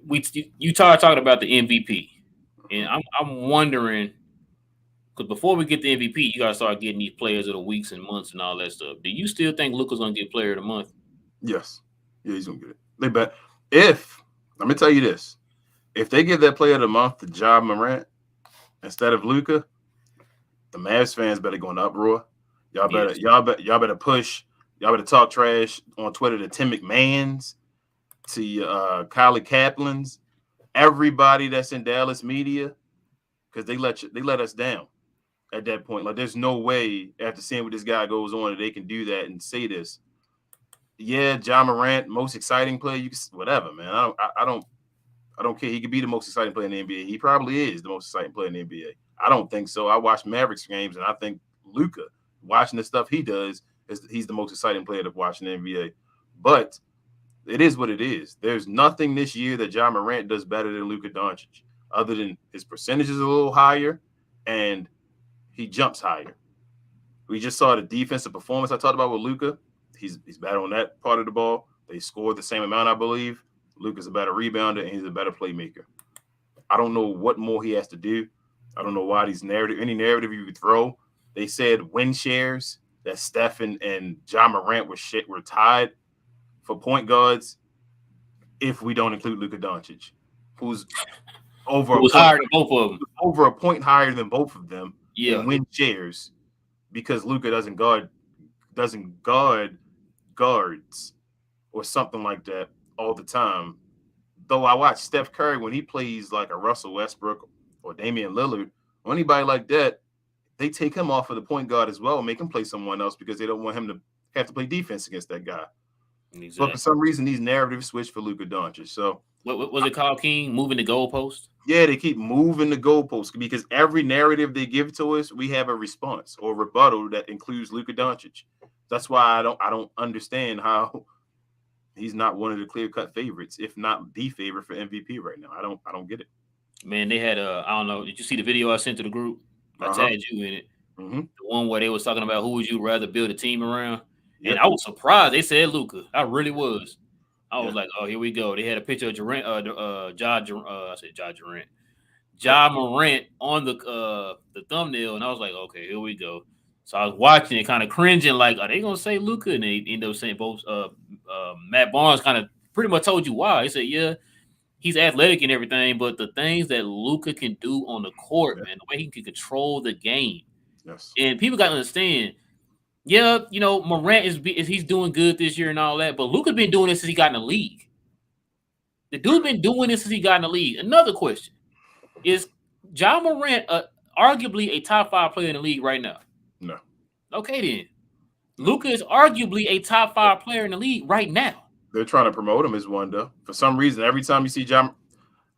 you started talking about the MVP, and I'm wondering, because before we get the MVP, you gotta start getting these players of the weeks and months and all that stuff. Do you still think Luka's gonna get player of the month? Yes. Yeah, he's gonna get it. They bet. Let me tell you this, if they give that player of the month to Ja Morant instead of Luka, the Mavs fans better go in uproar. Y'all better push. Y'all better talk trash on Twitter to Tim McMahon's, to Kylie Kaplan's, everybody that's in Dallas media, because they let us down at that point. Like, there's no way after seeing what this guy goes on that they can do that and say this. Yeah, Ja Morant, most exciting player. You can whatever, man. I don't care. He could be the most exciting player in the NBA. He probably is the most exciting player in the NBA. I don't think so. I watch Mavericks games, and I think Luka, watching the stuff he does, he's the most exciting player to watch in the NBA. But it is what it is. There's nothing this year that Ja Morant does better than Luka Doncic, other than his percentage is a little higher and he jumps higher. We just saw the defensive performance I talked about with Luka. He's better on that part of the ball. They scored the same amount, I believe. Luka's a better rebounder and he's a better playmaker. I don't know what more he has to do. I don't know why any narrative you could throw. They said win shares that Steph and Ja Morant were tied for point guards if we don't include Luka Doncic, who's higher than both of them. Over a point higher than both of them in win shares, because Luka doesn't guard guards or something like that all the time. Though I watch Steph Curry when he plays like a Russell Westbrook or Damian Lillard or anybody like that, they take him off of the point guard as well and make him play someone else because they don't want him to have to play defense against that guy. Exactly. But for some reason, these narratives switch for Luka Doncic. So what was it called, King? Moving the goalpost? Yeah, they keep moving the goalpost because every narrative they give to us, we have a response or rebuttal that includes Luka Doncic. That's why I don't understand how he's not one of the clear-cut favorites, if not the favorite for MVP right now. I don't get it. Man, they had I don't know. Did you see the video I sent to the group? I tagged you in it. Mm-hmm. The one where they was talking about who would you rather build a team around. Yep. And I was surprised they said Luka. I really was. I was like, oh, here we go. They had a picture of Ja Morant on the thumbnail, and I was like, okay, here we go. So I was watching it, kind of cringing, like, are they gonna say Luka? And they ended up saying both. Matt Barnes kind of pretty much told you why. He said, yeah, he's athletic and everything, but the things that Luka can do on the court, man, the way he can control the game. Yes. And people got to understand. Yeah, you know, Morant he's doing good this year and all that, but Luka's been doing this since he got in the league. The dude's been doing this since he got in the league. Another question is: Ja Morant arguably a top 5 player in the league right now? No. Okay, then. Luka is arguably a top 5 player in the league right now. They're trying to promote him as one, though. For some reason, every time you see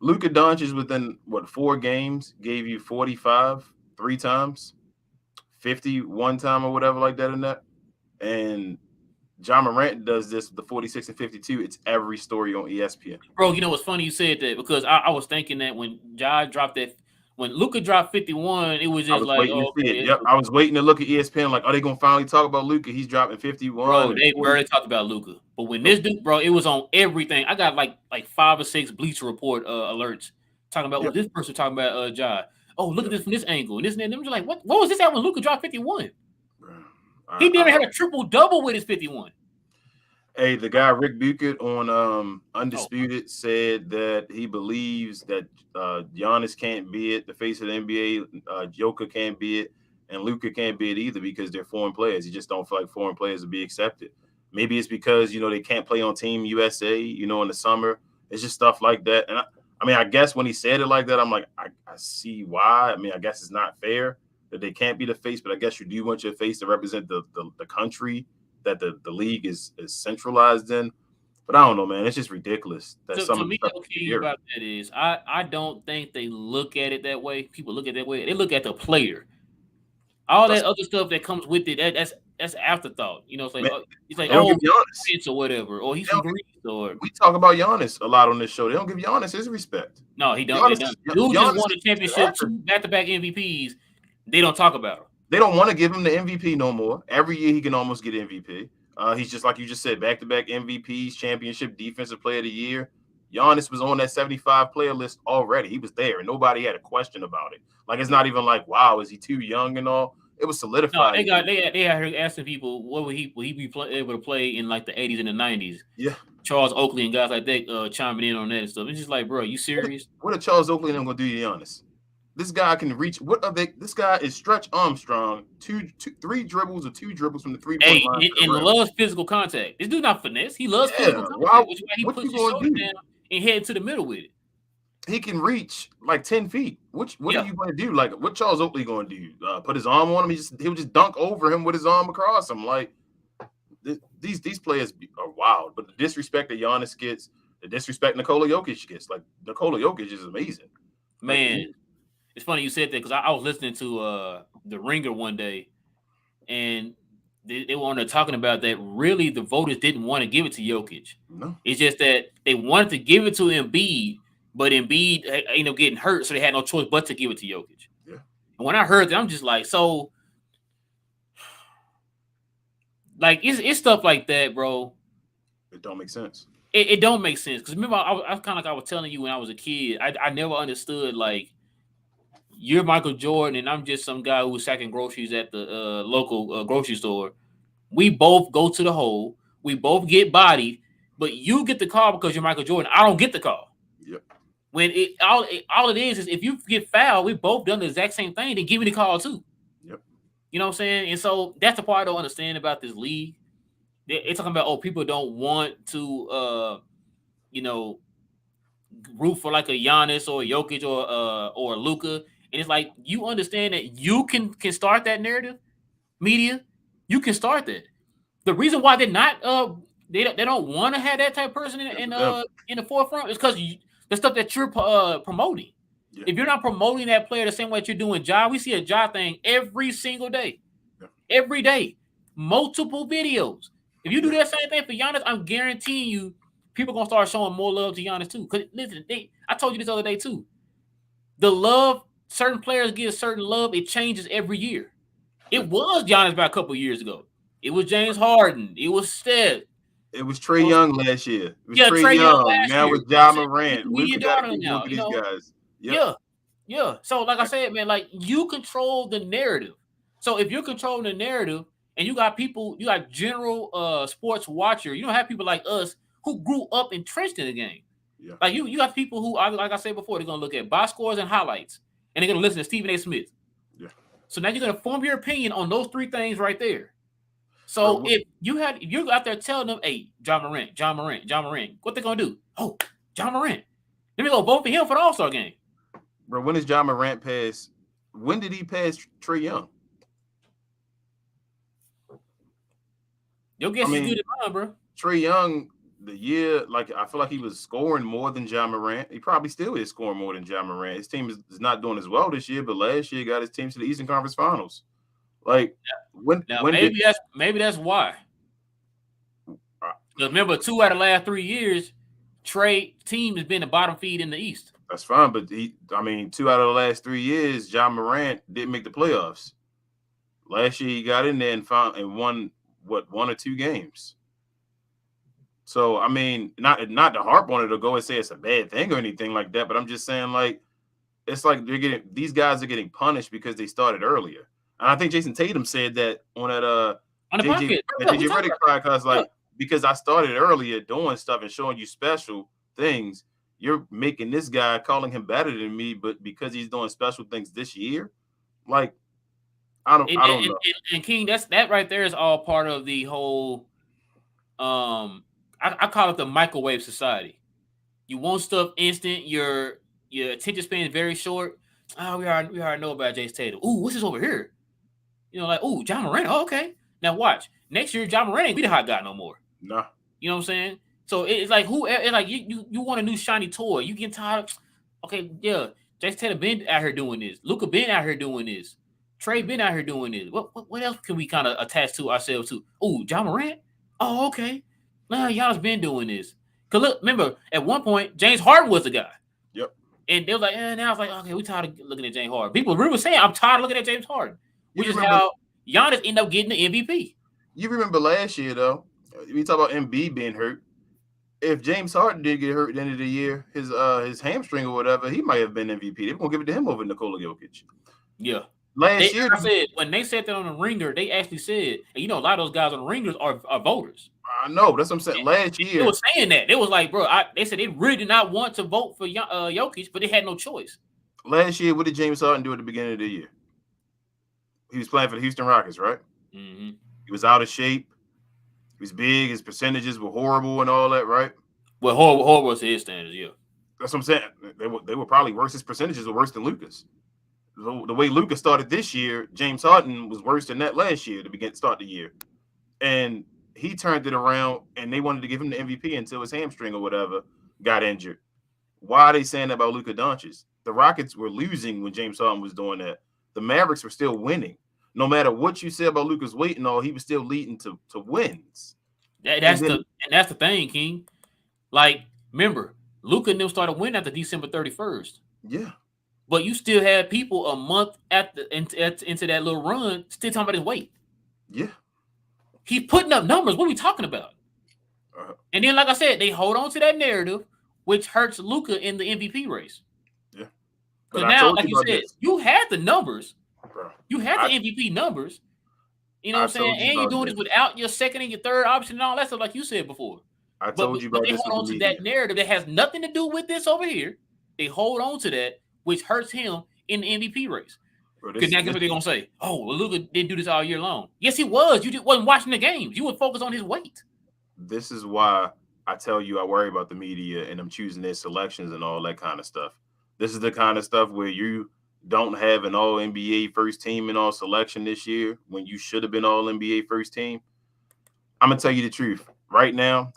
Luka Doncic within 4 games gave you 45 3 times. 50 one time or whatever like that in that. And Ja Morant does this with the 46 and 52. It's every story on ESPN. Bro, you know what's funny you said that, because I was thinking that when Ja dropped that, when Luka dropped 51, it was just like, oh, okay. Yep, I was waiting to look at ESPN like, are they going to finally talk about Luka? He's dropping 51. Bro, they barely talked about Luka. But when this dude, bro, it was on everything. I got like 5 or 6 Bleacher Report alerts talking about this person talking about Ja. Oh, look at this from this angle and this and that. And I'm just like, what was this at when Luka dropped 51? He didn't have a triple-double with his 51. Hey, the guy Rick Buchert on Undisputed said that he believes that Giannis can't be it, the face of the NBA, Joker can't be it, and Luka can't be it either because they're foreign players. He just don't feel like foreign players will be accepted. Maybe it's because they can't play on Team USA, in the summer. It's just stuff like that. And I mean, I guess when he said it like that, I'm like, I see why. I mean, I guess it's not fair that they can't be the face, but I guess you do want your face to represent the country that the league is centralized in. But I don't know, man. It's just ridiculous that some To of the me, stuff the you thing hear. about that is I don't think they look at it that way. People look at it that way. They look at the player. All That's, that other stuff that comes with it, that's afterthought. man, It's like they don't give Giannis. Vince or whatever, or he's They from don't give, Greece, or we talk about Giannis a lot on this show. They don't give Giannis his respect. no, he don't. They Giannis, don't. is, Dude just Giannis won a is an championship, actor. 2 back-to-back MVPs. They don't talk about him. They don't want to give him the MVP no more. Every year he can almost get MVP. He's just like you just said, back-to-back MVPs, championship, defensive player of the year. Giannis was on that 75 player list already. He was there, and nobody had a question about it. Like, it's not even like, wow, is he too young and all? It was No, solidified. they had her asking people what would he be able to play in like the 80s and the 90s. Yeah. Charles Oakley and guys like that chiming in on that and stuff. It's just like, bro, you serious? What are Charles Oakley and them gonna do to Giannis? This guy can reach. What are they? This guy is Stretch Armstrong. Three dribbles or 2 dribbles from the 3-point line. And loves physical contact. This dude not finesse. He loves physical contact, Wow. which is why he What puts you his gonna shoulder do? down and head to the middle with it. He can reach like 10 feet. What are you going to do? Like, what Charles Oakley going to do? Put his arm on him? He'll just dunk over him with his arm across him. Like, these players are wild. But the disrespect that Giannis gets, the disrespect Nikola Jokic gets, like, Nikola Jokic is amazing. Man, like, it's funny you said that because I was listening to The Ringer one day, and they were talking about that. Really, the voters didn't want to give it to Jokic. No. It's just that they wanted to give it to Embiid, but Embiid ended up getting hurt, so they had no choice but to give it to Jokic. Yeah. And when I heard that, I'm just like, so, like, it's stuff like that, bro. It don't make sense. It don't make sense because remember, I kind of like I was telling you when I was a kid, I never understood like you're Michael Jordan and I'm just some guy who's sacking groceries at the local grocery store. We both go to the hole. We both get bodied, but you get the call because you're Michael Jordan. I don't get the call. Yep. When all it is if you get fouled, we both done the exact same thing. Then give me the call too. Yep. You know what I'm saying? And so that's the part I don't understand about this league. They're talking about people don't want to root for like a Giannis or a Jokic or a Luka. And it's like you understand that you can start that narrative, media. You can start that. The reason why they're not they don't want to have that type of person in the forefront is because the stuff that you're promoting. Yeah. If you're not promoting that player the same way that you're doing Ja, we see a Ja thing every single day. Yeah. Every day. Multiple videos. If you do that same thing for Giannis, I'm guaranteeing you people are going to start showing more love to Giannis too. Because listen, I told you this other day too. The love, certain players get certain love, it changes every year. It was Giannis about a couple of years ago. It was James Harden. It was Steph. It was Trae Young last year. It was Trae Young last now year. With Ja Morant. We got to look at these guys. Yep. Yeah. So like I said, man, like you control the narrative. So if you're controlling the narrative and you got people, you got general sports watcher, you don't have people like us who grew up entrenched in the game. Yeah. Like you got people who, like I said before, they're going to look at box scores and highlights, and they're going to listen to Stephen A. Smith. Yeah. So now you're going to form your opinion on those 3 things right there. So if you're out there telling them, hey, John Morant, what they going to do? Oh, John Morant. Let me go vote for him for the All-Star game. Bro, when is John Morant pass? When did he pass Trae Young? Your guess is good as mine, bro. Trae Young, the year, like I feel like he was scoring more than John Morant. He probably still is scoring more than John Morant. His team is not doing as well this year, but last year he got his team to the Eastern Conference Finals. Like maybe that's why. Remember, 2 out of the last 3 years, Trae team has been the bottom feed in the East. That's fine, but 2 out of the last 3 years, John Morant didn't make the playoffs. Last year he got in there and won 1 or 2 games. So not to harp on it or go and say it's a bad thing or anything like that, but I'm just saying like it's like these guys are getting punished because they started earlier. And I think Jason Tatum said that on that on the JJ Redick podcast, like because I started earlier doing stuff and showing you special things, you're making this guy calling him better than me, but because he's doing special things this year, like I don't know. And King, that right there is all part of the whole I call it the microwave society. You want stuff instant. Your attention span is very short. Oh, we already know about Jason Tatum. Ooh, what's this over here? Like, ooh, John Morant. Oh, okay. Now watch. Next year, John Morant ain't be the hot guy no more. Nah. You know what I'm saying? So it's like it's like you want a new shiny toy. You get tired of, okay, yeah. Jason Tatum been out here doing this. Luka been out here doing this. Trey been out here doing this. What else can we kind of attach to ourselves to? Ooh, John Morant. Oh, okay. Nah, y'all's been doing this. Cause look, remember at one point James Harden was the guy. Yep. And they was like, now it's like, okay, we tired of looking at James Harden. People really saying, I'm tired of looking at James Harden, which is how Giannis ended up getting the MVP. You remember last year though? We talk about Embiid being hurt. If James Harden did get hurt at the end of the year, his hamstring or whatever, he might have been MVP. They were gonna give it to him over Nikola Jokic. Yeah. Last year, I said when they said that on the Ringer, they actually said, and a lot of those guys on the Ringers are voters. I know, that's what I'm saying. Last year, they were saying that. They was like, bro, they said they really did not want to vote for Jokic, but they had no choice. Last year, what did James Harden do at the beginning of the year? He was playing for the Houston Rockets, right? Mm-hmm. He was out of shape. He was big. His percentages were horrible and all that, right? Well, horrible was his standards, yeah. That's what I'm saying. They were probably worse. His percentages were worse than Luka's. The way Luka started this year, James Harden was worse than that last year to start the year. And he turned it around, and they wanted to give him the MVP until his hamstring or whatever got injured. Why are they saying that about Luka Doncic? The Rockets were losing when James Harden was doing that. The Mavericks were still winning. No matter what you say about Luka's weight and all, he was still leading to wins. That's the thing, King. Like, remember, Luka and them started winning after December 31st. Yeah. But you still had people a month into that little run still talking about his weight. Yeah. He's putting up numbers. What are we talking about? And then, like I said, they hold on to that narrative, which hurts Luka in the MVP race. Yeah. Because now, like you said, you had the numbers. Bro, you had the MVP numbers. You know what I'm saying? And you're doing this without your second and your third option and all that stuff, like you said before. I told you about this. They hold on to that narrative that has nothing to do with this over here. They hold on to that, which hurts him in the MVP race. Because now, guess what they're going to say? Oh, well, Luka didn't do this all year long. Yes, he was. You just wasn't watching the games. You were focused on his weight. This is why I tell you I worry about the media and I'm choosing their selections and all that kind of stuff. This is the kind of stuff where you don't have an all-NBA first team and all selection this year when you should have been all-NBA first team. I'm going to tell you the truth. Right now,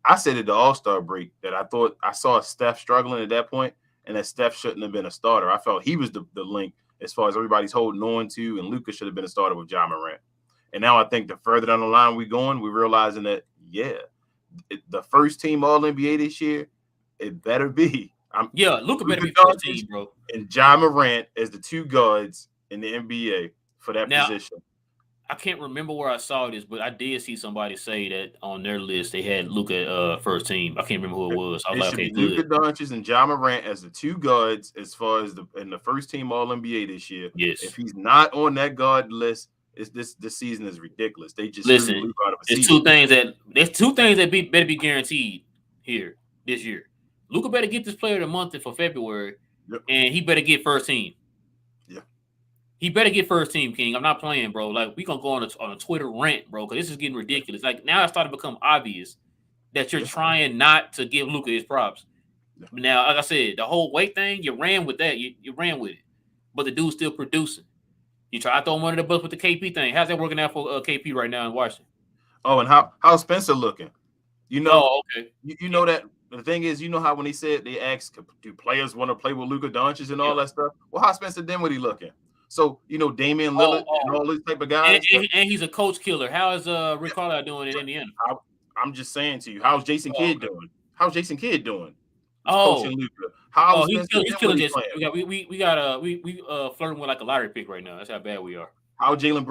I said at the All-Star break that I thought I saw Steph struggling at that point and that Steph shouldn't have been a starter. I felt he was the link as far as everybody's holding on to, and Luka should have been a starter with John Morant. And now I think the further down the line we're going, we're realizing that, the first team All-NBA this year, it better be. Luka better be first team, bro. And John Morant as the two guards in the NBA for that position. I can't remember where I saw this, but I did see somebody say that on their list they had Luka first team. I can't remember who it was. I was like, okay, good. Luka Doncic and John Morant as the two guards as far as in the first team All-NBA this year. Yes. If he's not on that guard list, this season is ridiculous. They just listen. There's two things that better be guaranteed here this year. Luka better get this player of the month for February, and he better get first team. Yeah, he better get first team, King. I'm not playing, bro. Like, we gonna go on a Twitter rant, bro, because this is getting ridiculous. Like, now it's starting to become obvious that you're trying not to give Luka his props. Now, like I said, the whole weight thing, you ran with that. You ran with it, but the dude's still producing. You try to throw him under the bus with the KP thing. How's that working out for KP right now in Washington? Oh, and how's Spencer looking? You know, okay. You know that the thing is, you know how when he said they asked, do players want to play with Luka Doncic and all that stuff? Well, how Spencer Dinwiddie looking? So, Damian Lillard and all these type of guys. And he's a coach killer. How is Rick Carlisle doing in Indiana? I'm just saying to you, how's Jason Kidd doing? How's Jason Kidd doing? Coaching Luka. He's killing this. We flirting with like a lottery pick right now. That's how bad we are. How's Jalen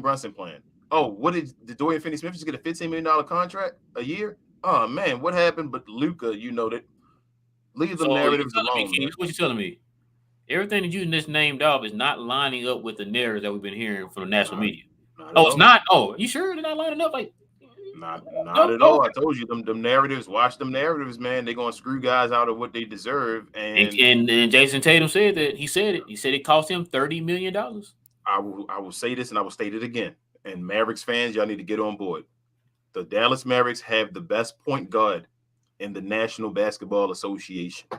Brunson playing? Oh, what did Dorian Finney-Smith just get a $15 million contract a year? Oh man, what happened? But Luka, that leave the narratives alone. What you telling me? Everything that you just named off is not lining up with the narrative that we've been hearing from the national media. It's not. Oh, you sure they're not lining up? Like, not at all. I told you them narratives. Watch them narratives, man. They're gonna screw guys out of what they deserve. And Jason Tatum said that he said it cost him $30 million. I will say this and I will state it again. And Mavericks fans, y'all need to get on board. The Dallas Mavericks have the best point guard in the National Basketball Association.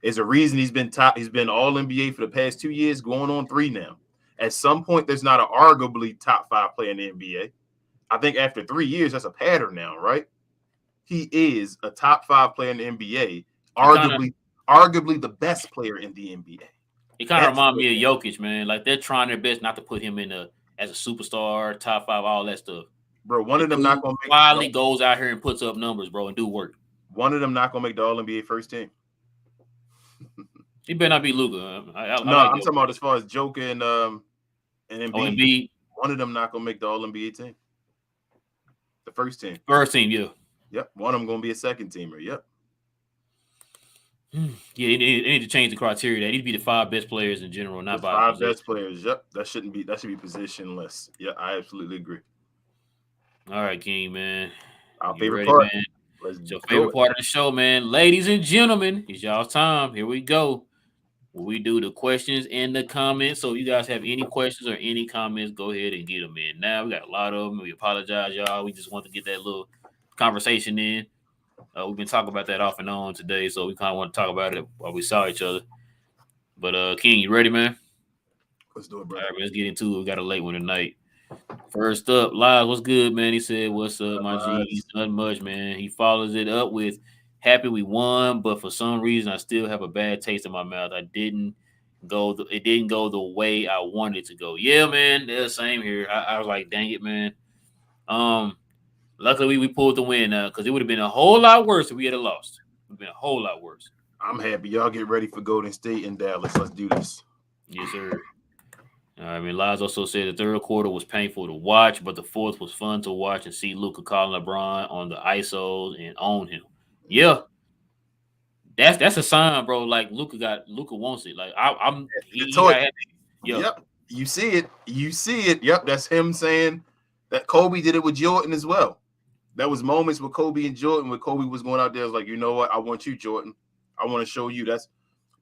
There's a reason he's been top. He's been All NBA for the past 2 years, going on 3 now. At some point, there's not an arguably top 5 player in the NBA. I think after 3 years, that's a pattern now, right? He is a top 5 player in the NBA, arguably the best player in the NBA. He kind of reminds me of Jokic, man. Like they're trying their best not to put him in as a superstar, top 5, all that stuff. Bro, one of them not gonna make. Quietly goes out here and puts up numbers, bro, and do work. One of them not gonna make the All NBA first team. He better not be Luka. No, I'm talking about as far as Joker and Embiid. Embiid. One of them not gonna make the All NBA team. The first team. First team, yeah. Yep. One of them gonna be a second teamer. Yep. Yeah, they need to change the criteria. They need to be the 5 best players in general, not by 5 best players. Yep. That should be positionless. Yeah, I absolutely agree. All right, King, man. Our favorite part. Man? It's your favorite part of the show, man. Ladies and gentlemen, it's y'all's time. Here we go. We do the questions and the comments. So if you guys have any questions or any comments, go ahead and get them in. Now we got a lot of them. We apologize, y'all. We just want to get that little conversation in. We've been talking about that off and on today, so we kind of want to talk about it while we saw each other. But King, you ready, man? Let's do it, bro. All right, let's get into it. We got a late one tonight. First up, Live, what's good, man? He said, what's up, my G? Nothing much, man. He follows it up with, happy we won, but for some reason I still have a bad taste in my mouth. It didn't go the way I wanted it to go. Yeah, man, the same here. I was like, dang it, man. Luckily we pulled the win because it would have been a whole lot worse if we had lost. It would have been a whole lot worse. I'm happy. Y'all get ready for Golden State and Dallas. Let's do this. Yes, sir. I mean, Liz also said the third quarter was painful to watch, but the fourth was fun to watch and see Luka calling LeBron on the ISOs and own him. Yeah, that's a sign, bro. Like Luka wants it. Like Yep, you see it. Yep, that's him saying that Kobe did it with Jordan as well. There was moments with Kobe and Jordan where Kobe was going out there was like, you know what? I want you, Jordan. I want to show you. That's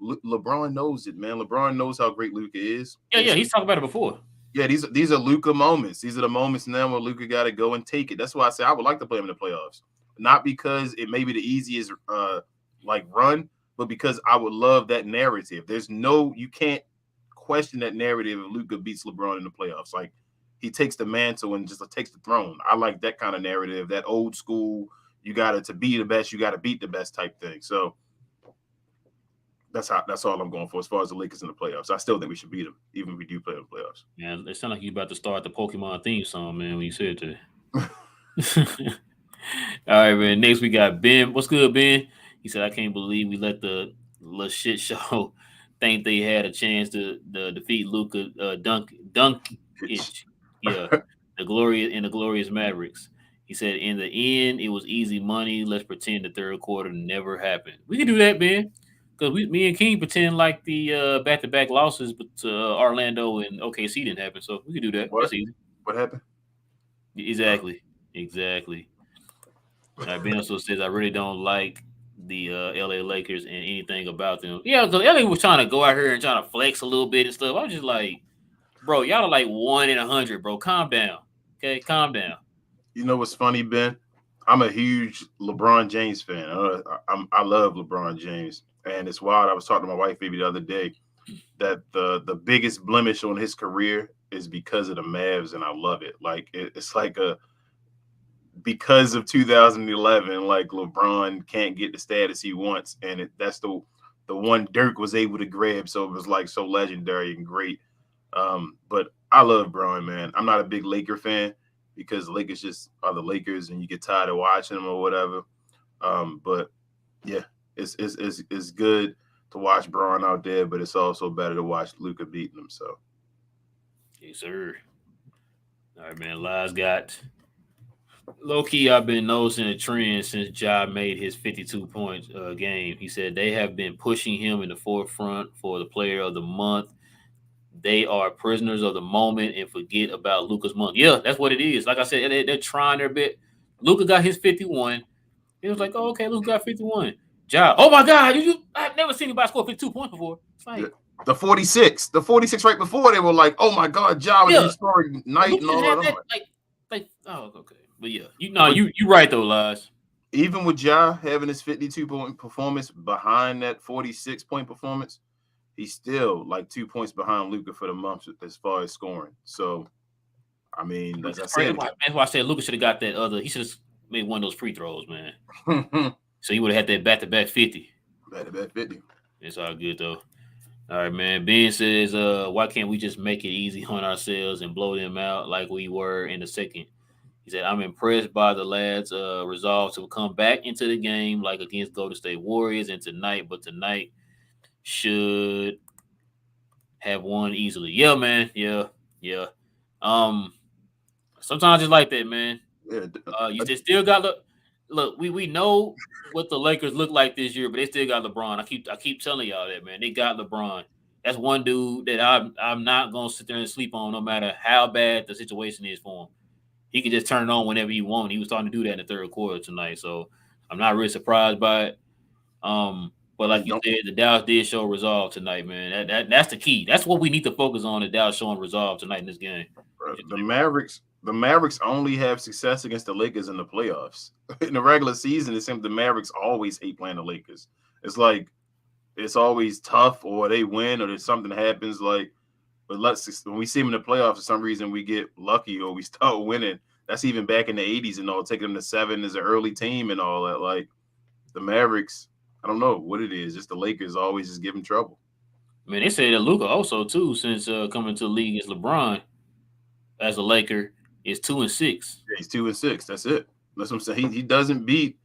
LeBron knows it, man. LeBron knows how great Luka is. Yeah, he's talked about it before. Yeah, these are Luka moments. These are the moments now where Luka got to go and take it. That's why I say I would like to play him in the playoffs. Not because it may be the easiest run, but because I would love that narrative. You can't question that narrative if Luka beats LeBron in the playoffs. Like he takes the mantle and just takes the throne. I like that kind of narrative, that old school, to be the best, you got to beat the best type thing. So that's all I'm going for as far as the Lakers in the playoffs. I still think we should beat them, even if we do play in the playoffs. Yeah, it sounds like you about to start the Pokemon theme song, man, when you said that. All right, man. Next we got Ben. What's good, Ben? He said, I can't believe we let the little shit show think they had a chance to defeat Luka Doncic. Yeah, the glorious Mavericks. He said, in the end, it was easy money. Let's pretend the third quarter never happened. We can do that, Ben. Because me and King pretend like the back-to-back losses to Orlando and OKC didn't happen. So we can do that. That's easy. What happened? Exactly. Ben also says, I really don't like the LA Lakers and anything about them. Yeah, because LA was trying to go out here and trying to flex a little bit and stuff. I was just like, bro, y'all are like 1 in 100, bro. Calm down. Okay, calm down. You know what's funny, Ben? I'm a huge LeBron James fan. I love LeBron James. And it's wild. I was talking to my wife maybe the other day that the biggest blemish on his career is because of the Mavs, and I love it. Like it's like because of 2011, like LeBron can't get the status he wants, and that's the one Dirk was able to grab. So it was like so legendary and great. But I love Bron, man. I'm not a big Laker fan because the Lakers just are the Lakers, and you get tired of watching them or whatever. But yeah. It's good to watch Bron out there, but it's also better to watch Luka beating him. So, yes, sir. All right, man. Lies got low key. I've been noticing a trend since Ja made his 52-point game. He said they have been pushing him in the forefront for the Player of the Month. They are prisoners of the moment and forget about Luka's month. Yeah, that's what it is. Like I said, they're trying their bit. Luka got his 51. It was like, oh, okay, Luka got 51. Ja, oh my God, I've never seen anybody score 52 points before. It's like the 46 right before they were like, oh my God, Ja was historic night and all that. Like, oh, okay. But yeah, you right though, Lies. Even with Ja having his 52-point performance behind that 46-point performance, he's still like 2 points behind Luka for the month as far as scoring. So, I mean, as I said, That's why I said Luka should have got that other. He should have made one of those free throws, man. So he would have had that back-to-back 50. Back-to-back 50. It's all good though. All right, man. Ben says, why can't we just make it easy on ourselves and blow them out like we were in the second? He said, I'm impressed by the lads' resolve to come back into the game like against Golden State Warriors and tonight, but tonight should have won easily. Yeah, man. Yeah. Sometimes it's like that, man. Yeah. They still got look. We know what the Lakers look like this year, but they still got LeBron. I keep telling y'all that, man. They got LeBron. That's one dude that I'm not gonna sit there and sleep on, no matter how bad the situation is for him. He can just turn it on whenever he wants. He was starting to do that in the third quarter tonight, so I'm not really surprised by it. But like you said, the Dallas did show resolve tonight, man. That's the key. That's what we need to focus on. The Dallas showing resolve tonight in this game. The Mavericks only have success against the Lakers in the playoffs. In the regular season, it seems the Mavericks always hate playing the Lakers. It's like it's always tough, or they win, or there's something happens. Like, but when we see them in the playoffs, for some reason we get lucky or we start winning. That's even back in the '80s and all, taking them to 7 as an early team and all that. Like the Mavericks, I don't know what it is. Just the Lakers always just give them trouble. I mean, they say that Luka also too, since coming to the league as LeBron, as a Laker, is 2-6. Yeah, he's 2-6. That's it. That's what I'm saying. He doesn't beat.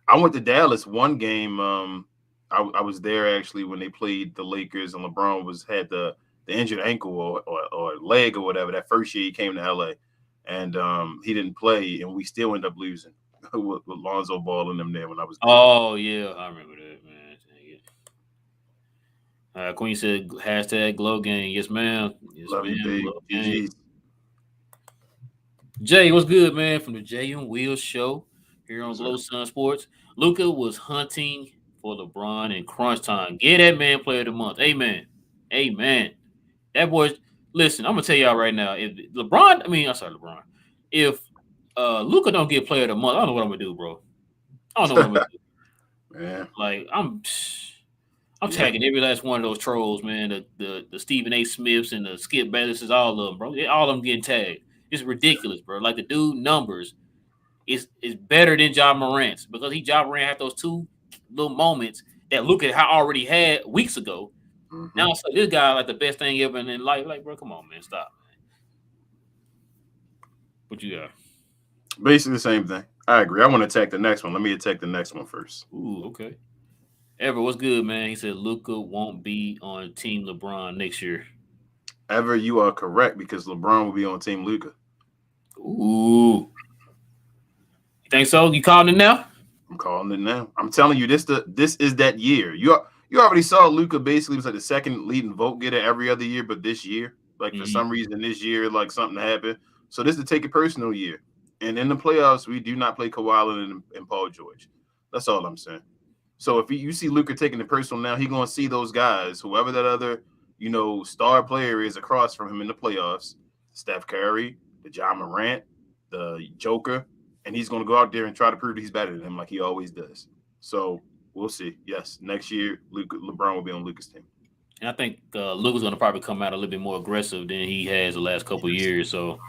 I went to Dallas one game. I was there actually when they played the Lakers and LeBron had the injured ankle or leg or whatever that first year he came to LA, and he didn't play, and we still ended up losing with Lonzo Ball and them there when I was there. Oh yeah, I remember that, man. Queen said hashtag glow game. Yes, ma'am. Yes, Love you, babe. Jay, what's good, man? From the Jay and Will show here on Glow Sun Sports. Luka was hunting for LeBron in crunch time. Get that man player of the month. Amen. That boy, listen, I'm gonna tell y'all right now. If LeBron, if Luka don't get player of the month, I don't know what I'm gonna do, bro. I don't know what I'm gonna do. Man. Like I'm tagging every last one of those trolls, man. The Stephen A. Smiths and the Skip Baylesses, all of them, bro. All of them getting tagged. It's ridiculous, bro. Like the dude numbers is better than Ja Morant's because Ja Morant had those two little moments that Luka already had weeks ago. Mm-hmm. Now so this guy like the best thing ever in life. Like, bro, come on, man, stop, man. What you got? Basically the same thing. I agree. I want to attack the next one. Let me attack the next one first. Ooh, okay. Ever, what's good, man? He said Luka won't be on Team LeBron next year. Ever, you are correct because LeBron will be on Team Luka. Ooh. You think so? You calling it now? I'm calling it now. I'm telling you, this is that year. You already saw Luka basically was like the second leading vote getter every other year, but this year, like for some reason this year, like something happened. So this is the take it personal year. And in the playoffs, we do not play Kawhi Leonard and Paul George. That's all I'm saying. So if you see Luka taking it personal now, he's going to see those guys, whoever that other, star player is across from him in the playoffs, Steph Curry, the Ja Morant, the Joker, and he's going to go out there and try to prove that he's better than him like he always does. So we'll see. Yes, next year, LeBron will be on Luka's team. And I think Luka's going to probably come out a little bit more aggressive than he has the last couple of years. So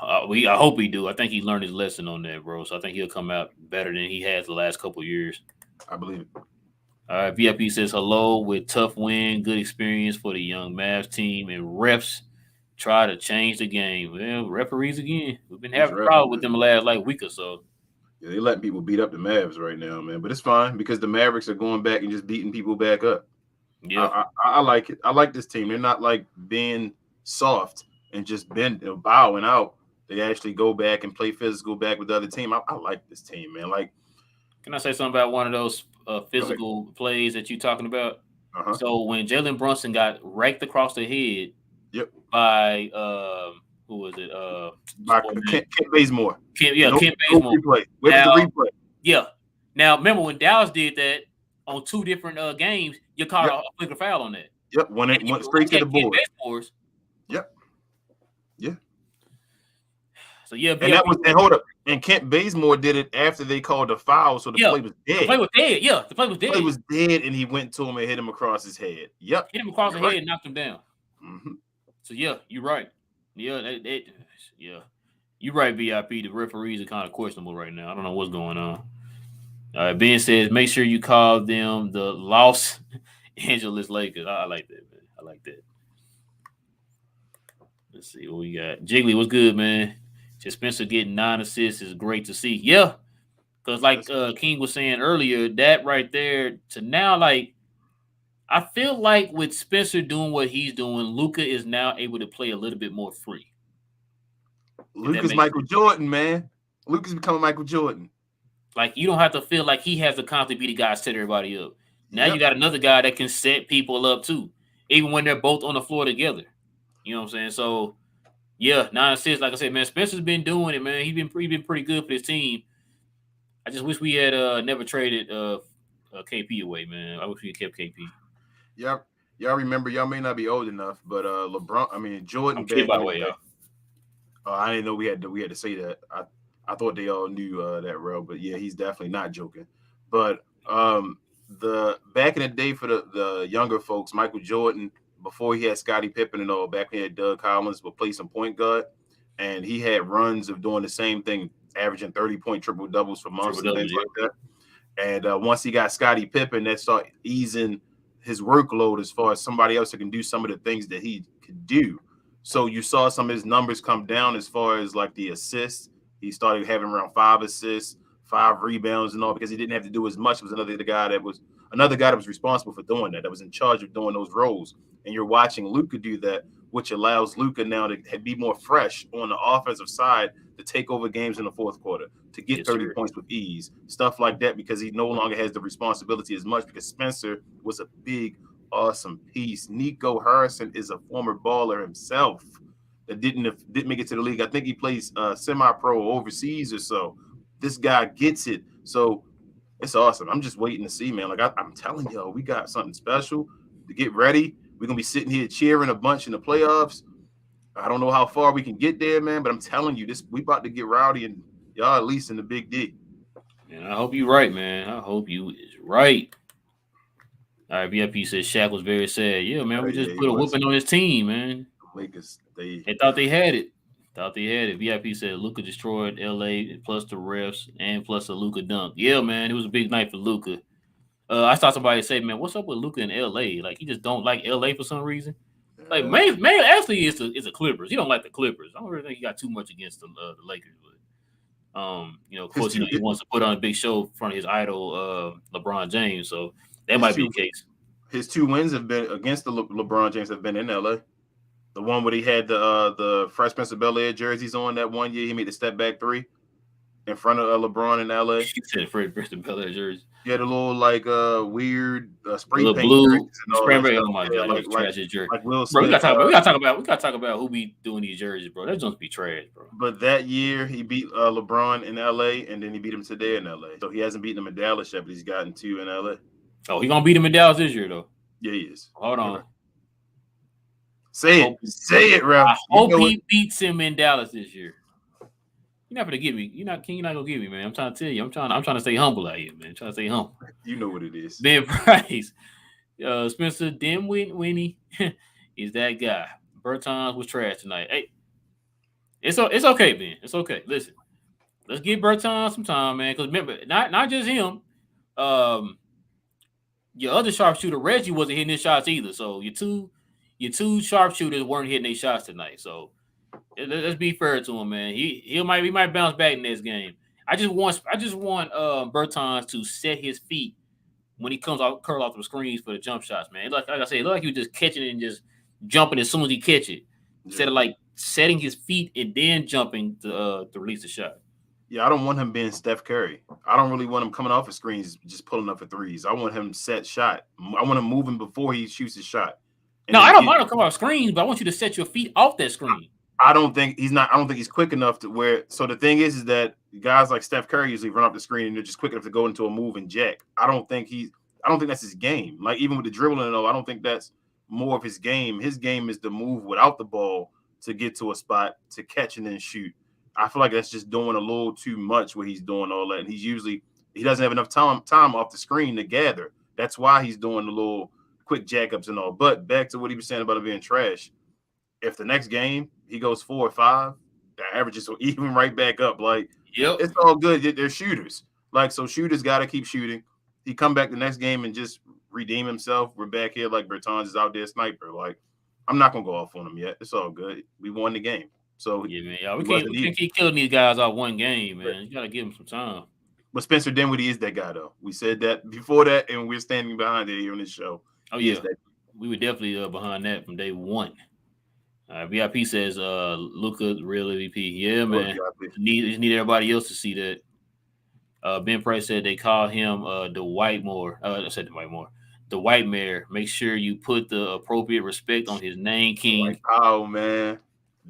I hope he do. I think he learned his lesson on that, bro. So I think he'll come out better than he has the last couple of years. I believe it. All right, VIP says hello with tough win, good experience for the young Mavs team, and refs try to change the game. Well, referees again. We've been having a problem with them the last week or so. Yeah, they letting people beat up the Mavs right now, man. But it's fine because the Mavericks are going back and just beating people back up. Yeah, I like it. I like this team. They're not like being soft and just bowing out. They actually go back and play physical back with the other team. I like this team, man. Like, can I say something about one of those physical plays that you're talking about? Uh-huh. So when Jalen Brunson got raked across the head, by who was it? By Kent Bazemore. Kent Bazemore. Where's the replay? Yeah. Now remember when Dallas did that on two different games, you caught a flicker foul on that. Yep. When it went straight to the board. Yep. Yeah. So yeah, and hold up. And Kent Bazemore did it after they called the foul, so the play was dead. The play was dead. Yeah, the play was dead. The play was dead, and he went to him and hit him across his head. Yep. Hit him across the head and knocked him down. Mm-hmm. So, yeah, you're right. Yeah, yeah. You're right, VIP. The referees are kind of questionable right now. I don't know what's going on. Ben says, make sure you call them the Los Angeles Lakers. I like that, man. I like that. Let's see what we got. Jiggly, what's good, man? Just Spencer getting 9 assists is great to see. Yeah, because like King was saying earlier, that right there to now, like, I feel like with Spencer doing what he's doing, Luka is now able to play a little bit more free. Luka's Michael Jordan, man. Luka's becoming Michael Jordan. Like, you don't have to feel like he has to constantly be the guy to set everybody up. Now you got another guy that can set people up too, even when they're both on the floor together. You know what I'm saying? So, yeah, 9 assists. Like I said, man, Spencer's been doing it, man. He's been pretty good for his team. I just wish we had never traded KP away, man. I wish we had kept KP. Y'all remember? Y'all may not be old enough, but Jordan. By the way, y'all. I didn't know we had to say that. I thought they all knew that, real, but yeah, he's definitely not joking. But the back in the day for the younger folks, Michael Jordan, before he had Scottie Pippen and all, back when he had Doug Collins, would play some point guard, and he had runs of doing the same thing, averaging 30-point triple doubles for months and things like that. And once he got Scottie Pippen, that started easing his workload as far as somebody else that can do some of the things that he could do. So you saw some of his numbers come down as far as like the assists. He started having around 5 assists, 5 rebounds and all, because he didn't have to do as much. It was another guy that was responsible for doing that was in charge of doing those roles. And you're watching Luka do that, which allows Luka now to be more fresh on the offensive side to take over games in the fourth quarter, to get 30 points with ease, stuff like that, because he no longer has the responsibility as much, because Spencer was a big, awesome piece. Nico Harrison is a former baller himself that didn't make it to the league. I think he plays semi-pro overseas or so. This guy gets it. So it's awesome. I'm just waiting to see, man. Like I'm telling y'all, we got something special to get ready. We're going to be sitting here cheering a bunch in the playoffs. I don't know how far we can get there, man, but I'm telling you, we about to get rowdy, and y'all at least in the Big D. Man, I hope you're right, man. I hope you is right. All right, VIP says Shaq was very sad. Yeah, man, we just put a whooping on his team, man. Lakers, they thought they had it. VIP said Luka destroyed LA plus the refs and plus a Luka dunk. Yeah, man, it was a big night for Luka. I saw somebody say, man, what's up with Luka in LA? Like, he just don't like LA for some reason. Like, man, actually, it's the Clippers. He don't like the Clippers. I don't really think he got too much against the Lakers, but of course, he wants to put on a big show in front of his idol, LeBron James. So that might be the case. His 2 wins have been against the LeBron James have been in LA. The one where he had the Fresh Prince of Bel-Air jerseys on that one year, he made the step back 3 in front of LeBron in LA. He said Fresh Prince of Bel-Air jersey. He had a little like weird spray paint blue spray paint. Oh my god, like trash jersey. Like Will Smith. Bro, we gotta talk about who be doing these jerseys, bro. That just be trash, bro. But that year he beat LeBron in LA, and then he beat him today in LA. So he hasn't beaten him in Dallas yet, but he's gotten 2 in LA. Oh, he gonna beat him in Dallas this year though. Yeah, he is. Hold on. Right. Say it, Ralph. I hope he beats him in Dallas this year. You're not gonna give me. You're not gonna give me, man. I'm trying to tell you. I'm trying to stay humble out here, man. I'm trying to stay humble. You know what it is. Ben Price, Spencer Winnie is that guy. Bertans was trash tonight. Hey, it's okay, Ben. It's okay. Listen, let's give Bertans some time, man. Because remember, not just him. Your other sharpshooter Reggie wasn't hitting his shots either. So your two sharpshooters weren't hitting their shots tonight. So let's be fair to him, man. He might bounce back in this game. I just want Bertans to set his feet when he curl off the screens for the jump shots, man. Like I said, it looked like he was just catching it and just jumping as soon as he catch it, instead of like setting his feet and then jumping to release the shot. Yeah, I don't want him being Steph Curry. I don't really want him coming off of screens just pulling up for threes. I want him set shot. I want him moving before he shoots his shot. No, I don't want him to come off screens, but I want you to set your feet off that screen. I don't think he's quick enough to where. So the thing is that guys like Steph Curry usually run up the screen and they're just quick enough to go into a move and jack. I don't think that's his game. Like even with the dribbling and all, I don't think that's more of his game. His game is to move without the ball to get to a spot to catch and then shoot. I feel like that's just doing a little too much where he's doing all that. And he doesn't have enough time off the screen to gather. That's why he's doing the little quick jackups and all. But back to what he was saying about it being trash. If the next game he goes 4 or 5, the averages will even right back up. Like, Yep. it's all good. They're shooters. Like, so shooters got to keep shooting. He come back the next game and just redeem himself. We're back here like Bertans is out there sniper. Like, I'm not gonna go off on him yet. It's all good. We won the game. So yeah, man. We can't keep killing these guys out one game, man. You gotta give them some time. But Spencer Dinwiddie is that guy, though. We said that before that, and we're standing behind it here on this show. Oh yeah, we were definitely behind that from day one. VIP says Luka real MVP. Yeah, man. Need everybody else to see that. Ben Price said they call him the Whitemore. I said the Whitemore. The White Mare. Make sure you put the appropriate respect on his name, King. White Powell, man.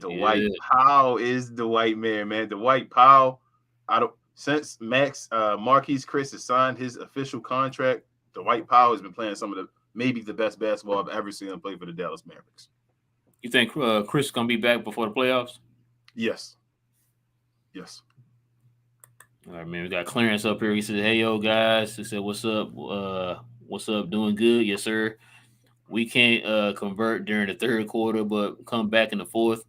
White Powell is the White Mare, man. The White Powell. Since Marquise Chris has signed his official contract, the White Powell has been playing maybe the best basketball I've ever seen him play for the Dallas Mavericks. You think Chris is gonna be back before the playoffs? Yes. All right, man. We got Clarence up here. He said, "Hey, yo, guys." He said, "What's up? What's up? Doing good? Yes, sir. We can't convert during the third quarter, but come back in the fourth."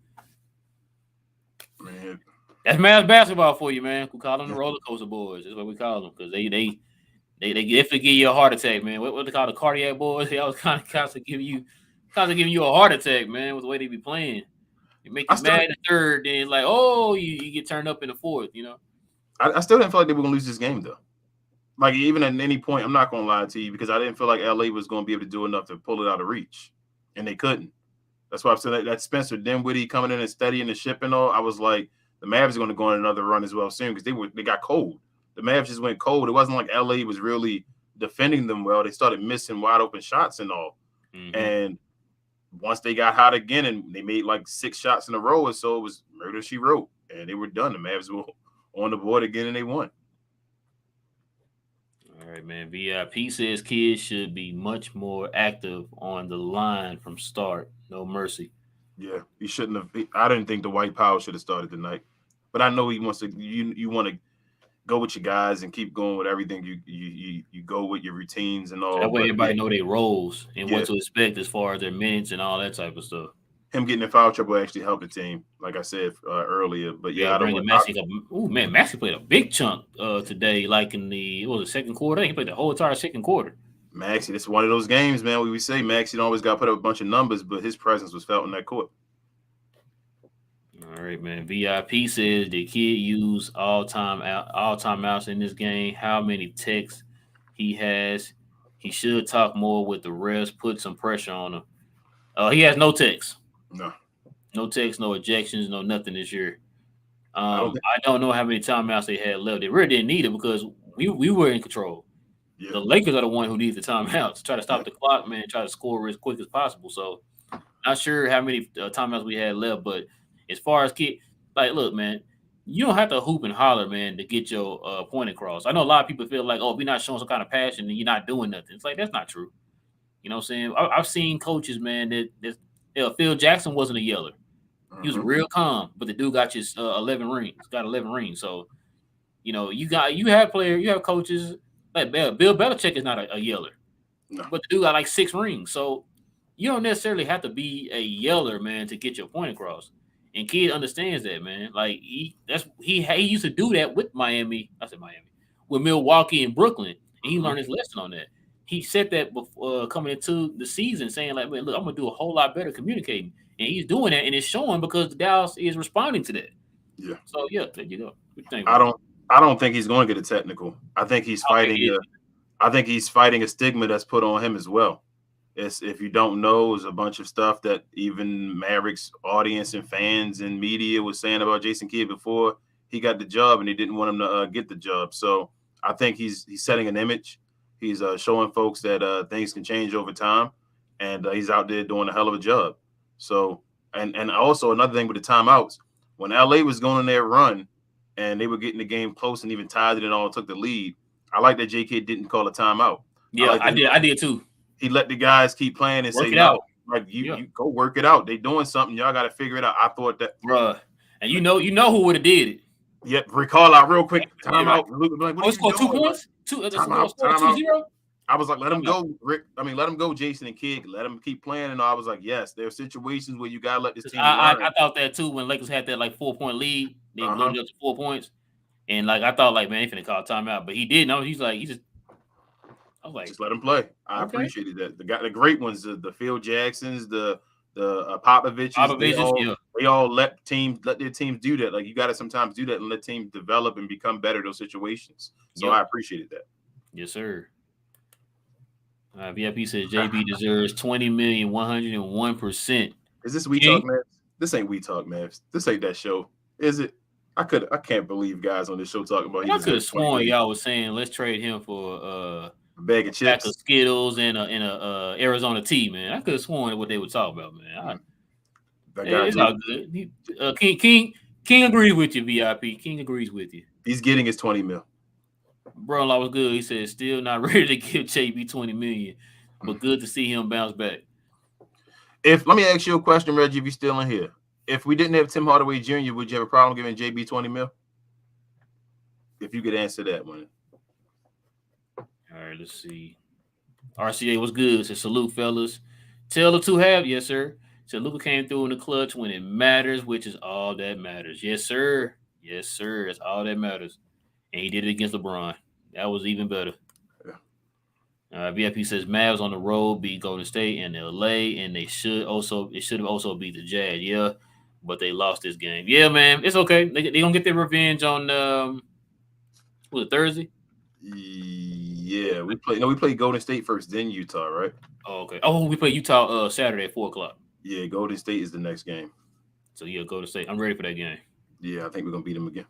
Man, that's Mavs basketball for you, man. We call them the roller coaster boys. That's what we call them because they definitely give you a heart attack, man. What they call the cardiac boys? They always constantly giving you a heart attack, man, with the way they be playing. You make you mad in the third, then like, oh, you get turned up in the fourth, you know. I still didn't feel like they were gonna lose this game though. Like, even at any point, I'm not gonna lie to you, because I didn't feel like LA was gonna be able to do enough to pull it out of reach, and they couldn't. That's why I'm saying that Spencer Dinwiddie coming in and steadying the ship and all. I was like, the Mavs are going to go on another run as well soon, because they got cold. The Mavs just went cold. It wasn't like LA was really defending them well. They started missing wide open shots and all. Mm-hmm. And once they got hot again and they made like 6 shots in a row or so, it was murder she wrote, and they were done. The Mavs were on the board again and they won. All right, man. VIP says kids should be much more active on the line from start. No mercy. Yeah, he shouldn't have. I didn't think the White Power should have started tonight, but I know he wants to. You want to go with your guys and keep going with everything. You go with your routines and all. That way, everybody know their roles and what to expect as far as their minutes and all that type of stuff. Him getting in foul trouble actually helped the team, like I said earlier. But I don't want to. Man, Maxey played a big chunk today, like in the second quarter. He played the whole entire second quarter. Maxey, this is one of those games, man. We say Maxey always got to put up a bunch of numbers, but his presence was felt in that court. All right, man. VIP says the kid used all timeouts in this game. How many techs he has? He should talk more with the refs, put some pressure on him. He has no techs. No techs, no ejections, no nothing this year. I don't know how many timeouts they had left. They really didn't need it because we were in control. Yeah. The Lakers are the one who needs the timeouts to try to stop the clock, man, try to score as quick as possible. So, not sure how many timeouts we had left, but as far as look, man, you don't have to hoop and holler, man, to get your point across. I know a lot of people feel like, oh, if you're not showing some kind of passion, then you're not doing nothing. It's like, that's not true. You know what I'm saying? I've seen coaches, man, that Phil Jackson wasn't a yeller. He was real calm, but the dude got his 11 rings. Got 11 rings. So, you have coaches like Bill Belichick is not a yeller, but the dude got like 6 rings. So you don't necessarily have to be a yeller, man, to get your point across. And Kid understands that, man. Like he used to do that with Miami. I said Miami, with Milwaukee and Brooklyn, and he learned his lesson on that. He said that before coming into the season, saying like, man, look, I'm gonna do a whole lot better communicating, and he's doing that, and it's showing because Dallas is responding to that. Yeah. So there you go. What you think? I don't think he's going to get a technical. I think he's fighting. I think he's fighting a stigma that's put on him as well. If you don't know, it's a bunch of stuff that even Mavericks audience and fans and media was saying about Jason Kidd before he got the job, and he didn't want him to get the job. So I think he's setting an image. He's showing folks that things can change over time, and he's out there doing a hell of a job. So and also another thing with the timeouts, when LA was going on their run and they were getting the game close and even tied it and all, took the lead, I like that JK didn't call a timeout. Yeah, I did too. He let the guys keep playing and work say, it out. Like you go work it out. They doing something. Y'all got to figure it out. I thought that, bruh. And you know who would have did it. Yep, recall out real quick. Timeout. Like, what are you scored doing? 2 points? Timeout. 2-0? I was like, let him go, Rick. Let him go, Jason and Kidd. Let him keep playing. And I was like, yes, there are situations where you gotta let this team learn. I thought that too when Lakers had that like 4-point lead. They loaded up to 4 points. And like I thought, like, man, he finna call timeout. But he didn't. No, he's like, I was like, just let him play. I appreciated that. The great ones, the Phil Jacksons, the Popoviches, they all let their teams do that. Like, you got to sometimes do that and let teams develop and become better in those situations. So I appreciated that. Yes, sir. VIP says JB deserves 20,101%. Is this We Talk Mavs? This ain't We Talk Mavs. This ain't that show, is it? I can't believe guys on this show talking about. I could have sworn y'all was saying let's trade him for a bag of chips, pack of Skittles, and a Arizona tea, man. I could have sworn what they were talking about, man. It's all good. King agrees with you, VIP. King agrees with you. He's getting his 20 mil. Bro-in-law was good. He said still not ready to give JB 20 million, but good to see him bounce back. Let me ask you a question, Reggie, if you're still in here. If we didn't have Tim Hardaway Jr., would you have a problem giving JB 20 mil? If you could answer that one. All right, let's see. RCA was good. Said salute, fellas. Tell the two have, yes, sir. Said Luka came through in the clutch when it matters, which is all that matters. Yes, sir. Yes, sir. That's all that matters. And he did it against LeBron. That was even better. Yeah. VIP says Mavs on the road beat Golden State and LA, and it should have also beat the Jazz. Yeah, but they lost this game. Yeah, man, it's okay. They gonna get their revenge on was it Thursday? Yeah, we played Golden State first, then Utah, right? Oh, okay. Oh, we play Utah Saturday at 4:00. Yeah, Golden State is the next game. So yeah, Golden State. I'm ready for that game. Yeah, I think we're gonna beat them again.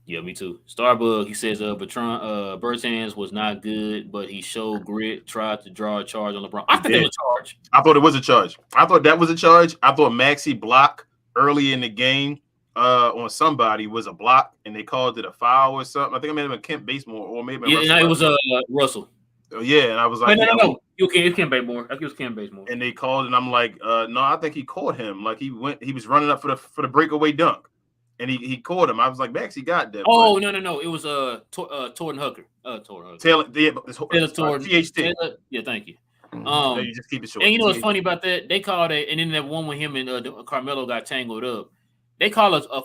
Yeah, me too. Starbug, he says Bertans was not good, but he showed grit, tried to draw a charge on LeBron. I think it was a charge. I thought it was a charge. I thought that was a charge. I thought Maxey block early in the game on somebody was a block, and they called it a foul or something. I think it may have been Kent Basemore or maybe it was Russell. Oh, yeah, and I was like, no. It's Kent Basemore. I think it was Kent Basemore. And they called, and I'm like, no, I think he caught him. Like he was running up for the breakaway dunk. And he caught him. I was like, Max, he got that. Oh, no. It was Torton Hooker. Taylor Torton. THT. Yeah, thank you. You just keep it short. And you know what's funny about that? They called it, and then that one with him and Carmelo got tangled up. They call it a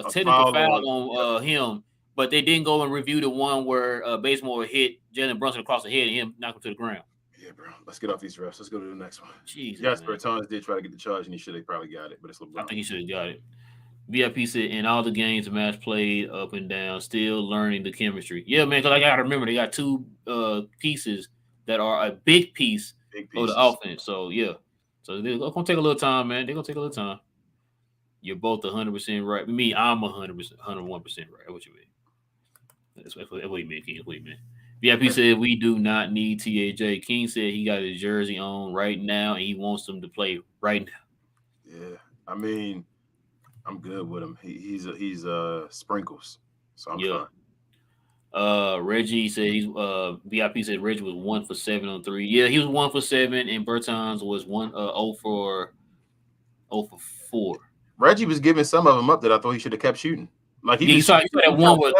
technical foul on him, but they didn't go and review the one where Bazemore hit Jalen Brunson across the head and him knocked him to the ground. Yeah, bro. Let's get off these refs. Let's go to the next one. Jesus, yes, Bertans did try to get the charge, and he probably got it, but it's LeBron. I think he should have got it. VIP said, in all the games the match played up and down, still learning the chemistry. Yeah, man, because I got to remember they got two pieces that are a big piece of the offense. So, yeah. So, they're going to take a little time, man. They're going to take a little time. You're both 100% right. Me, I'm 101% right. What you mean? That's what you mean, King. What you mean? VIP said, we do not need TAJ. King said he got his jersey on right now, and he wants them to play right now. Yeah, I mean, I'm good with him. He's sprinkles, so I'm fine. Reggie said VIP said Reggie was 1 for 7 on 3. Yeah, he was 1 for 7, and Bertans was 0 for 4. Reggie was giving some of them up that I thought he should have kept shooting. Like you saw that one where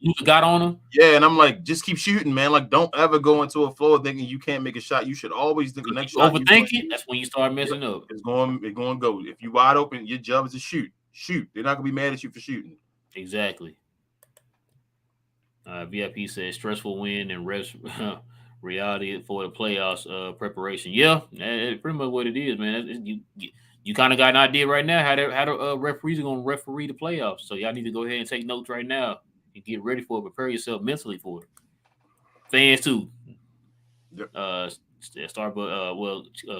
Luka got on him. Yeah, and I'm like, just keep shooting, man. Like, don't ever go into a floor thinking you can't make a shot. You should always think the next shot. Overthink it. That's when you start messing up. It's going to go. If you wide open, your job is to shoot. Shoot. They're not gonna be mad at you for shooting. Exactly. VIP says stressful win and rest reality for the playoffs preparation. Yeah, that's pretty much what it is, man. You kind of got an idea right now how the referees are gonna referee the playoffs. So y'all need to go ahead and take notes right now and get ready for it. Prepare yourself mentally for it. Fans too. Yep.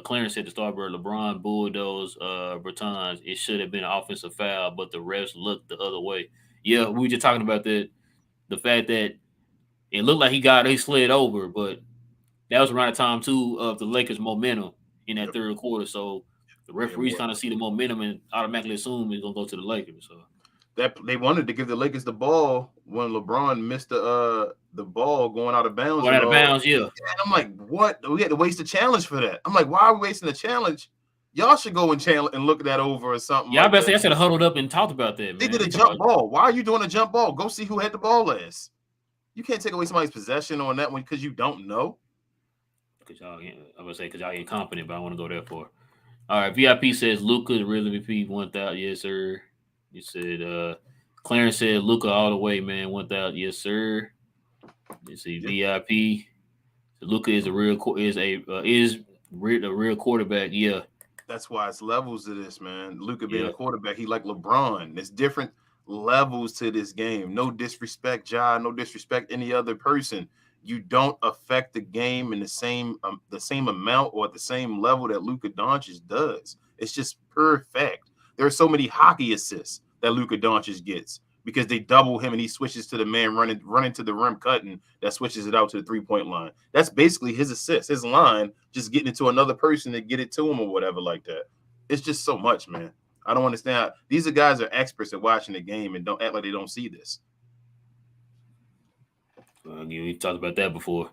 Clarence said the Starbird LeBron bulldoze Bertans. It should have been an offensive foul, but the refs looked the other way. Yeah, we were just talking about the fact that it looked like he slid over, but that was around the time too of the Lakers' momentum in that third quarter. So the referees kind of see the momentum and automatically assume it's gonna go to the Lakers. So that they wanted to give the Lakers the ball when LeBron missed the ball going out of bounds. Yeah. And I'm like, what? We had to waste a challenge for that. I'm like, why are we wasting a challenge? Y'all should go and channel and look that over or something. Yeah, like I bet that. I should have huddled up and talked about that, man. They did a jump ball. Why are you doing a jump ball? Go see who had the ball last. You can't take away somebody's possession on that one because you don't know. Because y'all, I would say because y'all incompetent, but I want to go there for. All right, VIP says Luka the real MVP 1,000. Yes, sir. You said Clarence said Luka all the way, man. 1,000. Yes, sir. You see VIP. Luka is a real quarterback. Yeah. That's why it's levels to this, man. Luka being a quarterback, he like LeBron. There's different levels to this game. No disrespect, Ja. No disrespect any other person. You don't affect the game in the same amount or at the same level that Luka Doncic does. It's just perfect. There are so many hockey assists that Luka Doncic gets because they double him and he switches to the man running to the rim cutting that switches it out to the 3-point line. That's basically his assist, his line, just getting it to another person to get it to him or whatever like that. It's just so much, man. I don't understand. These are guys are experts at watching the game and don't act like they don't see this. We talked about that before.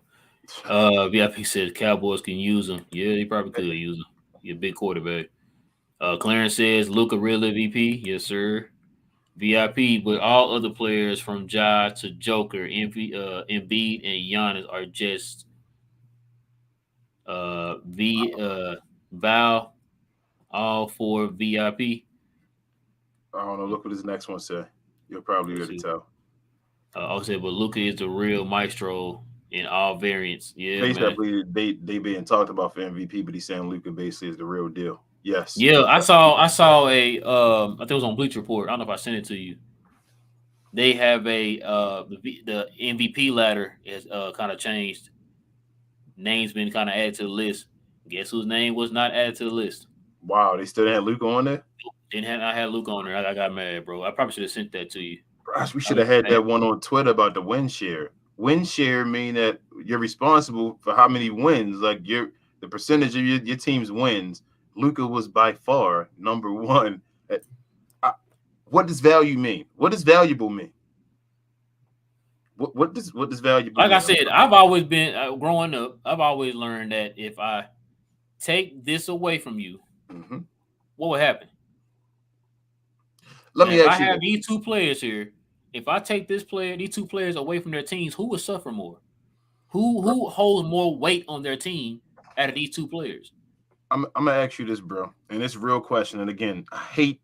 VIP said Cowboys can use him. Yeah, they probably could use him. He's a big quarterback. Clarence says Luka real MVP. Yes, sir. VIP, but all other players from Ja to Joker, Embiid, and Giannis are just Val, all for VIP. I don't know. Look what his next one said. You'll probably be able to tell. I said, but Luka is the real maestro in all variants. Yeah, basically, they being talked about for MVP, but he's saying Luka basically is the real deal. Yes. Yeah, I saw a I think it was on Bleach Report. I don't know if I sent it to you. They have the MVP ladder is kind of changed. Names been kind of added to the list. Guess whose name was not added to the list? Wow, they still had Luka on there? I had Luka on there. I got mad, bro. I probably should have sent that to you. Gosh, we should have had that one on Twitter about the win share. Win share mean that you're responsible for how many wins, like the percentage of your team's wins. Luka was by far number one. What does value mean? What does valuable mean? What does valuable like mean? I said, I've always been growing up, I've always learned that if I take this away from you, what would happen? Let me ask you. If I have these two players here, if I take these two players away from their teams, who would suffer more? Who holds more weight on their team out of these two players? I'm gonna ask you this, bro, and it's a real question. And again, I hate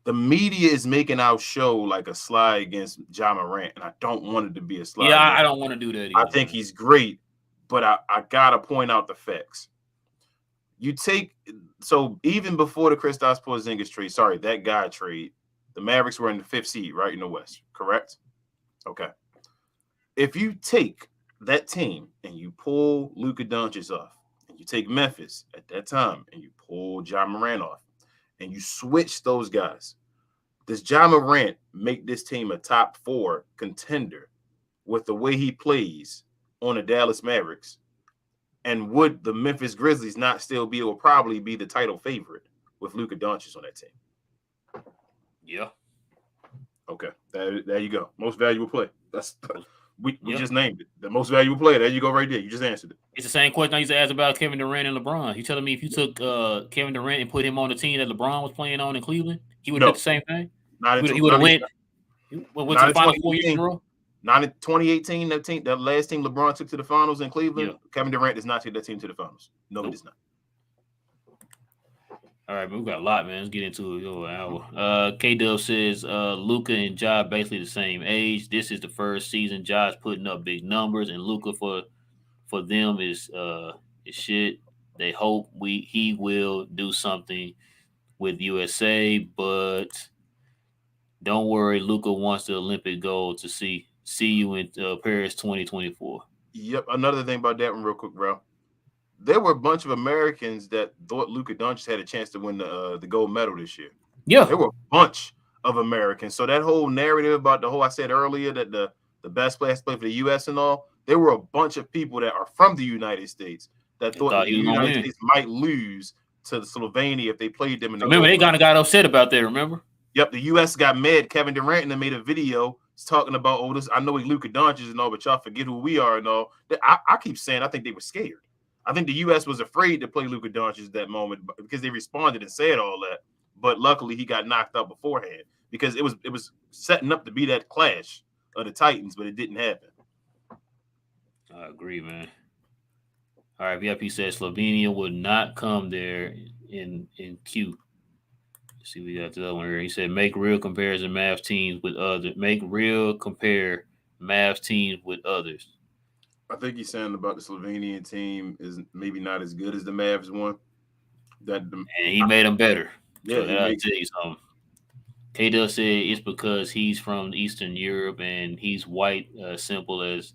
the media is making our show like a slide against Ja Morant, and I don't want it to be a slide. Yeah, I don't want to do that either. I think he's great, but I gotta point out the facts. So even before the Kristaps Porzingis trade, that guy trade, the Mavericks were in the 5th seed, right, in the West, correct? Okay. If you take that team and you pull Luka Doncic off, and you take Memphis at that time and you pull Ja Morant off, and you switch those guys, does Ja Morant make this team a top 4 contender with the way he plays on the Dallas Mavericks? And would the Memphis Grizzlies not still probably be the title favorite with Luka Doncic on that team? Yeah. Okay. There you go. Most valuable play. We just named it. The most valuable player. There you go right there. You just answered it. It's the same question I used to ask about Kevin Durant and LeBron. You telling me if you took Kevin Durant and put him on the team that LeBron was playing on in Cleveland, he would have did the same thing? He would have went to the final 4 years in a row? Not in 2018, that last team LeBron took to the finals in Cleveland. Yeah. Kevin Durant does not take that team to the finals. No, He does not. All right, man, we got a lot, man. Let's get into it. An hour. K-Dub says Luka and Ja basically the same age. This is the first season Ja's putting up big numbers, and Luka for them is shit. They hope he will do something with USA, but don't worry, Luka wants the Olympic gold to see you in Paris 2024. Yep. Another thing about that one real quick, bro. There were a bunch of Americans that thought Luka Doncic had a chance to win the gold medal this year. Yeah. There were a bunch of Americans. So that whole narrative about I said earlier that the best players play for the U.S. and all, there were a bunch of people that are from the United States that thought the United States might lose to Slovenia if they played them in the Remember, they kind of got upset about that, remember? Yep, the U.S. got mad. Kevin Durant and they made a video talking about, this. I know Luka Doncic and all, but y'all forget who we are and all. I keep saying I think they were scared. I think the U.S. was afraid to play Luka Doncic at that moment because they responded and said all that. But luckily, he got knocked out beforehand because it was setting up to be that clash of the Titans, but it didn't happen. I agree, man. All right, VIP says Slovenia would not come there in Q. Let's see, we got the other one here. He said, make real comparison Mavs teams with others. Make real compare Mavs teams with others. I think he's saying about the Slovenian team is maybe not as good as the Mavs one. And he made them better. Yeah, so that'll tell you something. K-Dub said it's because he's from Eastern Europe and he's white, simple as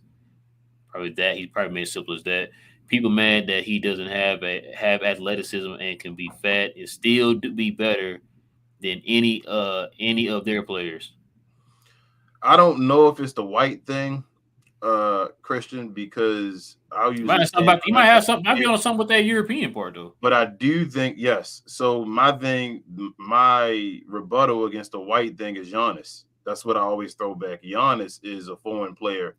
probably that. He probably made it simple as that. People mad that he doesn't have athleticism and can be fat and still be better than any of their players. I don't know if it's the white thing, Christian, because I'll use you might have something. Might be on something with that European part though. But I do think yes. So my rebuttal against the white thing is Giannis. That's what I always throw back. Giannis is a foreign player,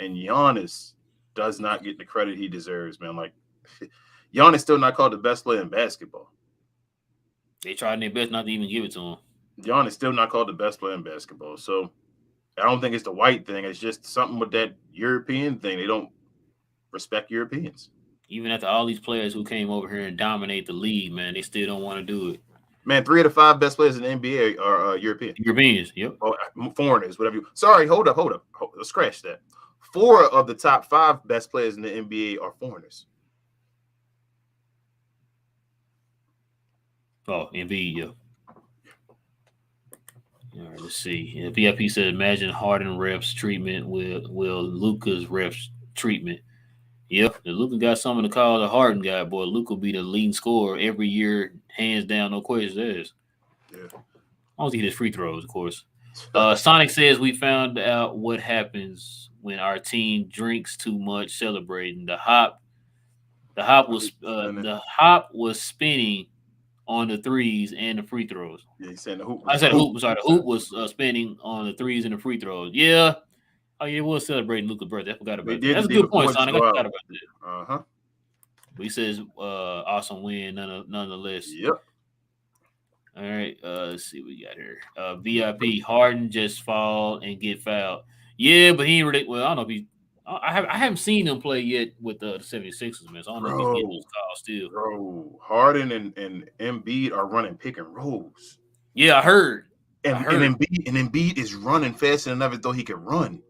and Giannis does not get the credit he deserves, man. Like Giannis still not called the best player in basketball. They tried their best not to even give it to him. Giannis still not called the best player in basketball. So I don't think it's the white thing. It's just something with that European thing. They don't respect Europeans. Even after all these players who came over here and dominate the league, man, they still don't want to do it. Man, 3 of the 5 best players in the NBA are European. Europeans, yep. Oh, foreigners, whatever you. Sorry, hold up. Scratch that. 4 of the top 5 best players in the NBA are foreigners. Oh, Embiid, yeah. All right, let's see. VIP said, imagine Harden refs treatment will Luka's refs treatment. Yep, if Luka got something to call the Harden guy, boy, Luka will be the leading scorer every year, hands down, no questions. Yeah. As long as he hit his free throws, of course. Sonic says we found out what happens when our team drinks too much celebrating. The hop was spinning on the threes and the free throws. Yeah, he's saying the hoop. I said hoop. Sorry, the hoop was spinning on the threes and the free throws. Yeah. Oh, yeah, we'll celebrate Luka's birthday. I forgot about that. That's a good point, Sonic. I forgot about that. Uh-huh. But he says awesome win nonetheless. Yep. All right. Let's see what we got here. VIP Harden just fall and get fouled. Yeah, but he ain't really. Well, I don't know if he. I haven't seen him play yet with the 76ers, man. So I don't know if he's getting those calls still. Bro, Harden and Embiid are running pick and rolls. Yeah, I heard. And Embiid is running faster than ever though he can run.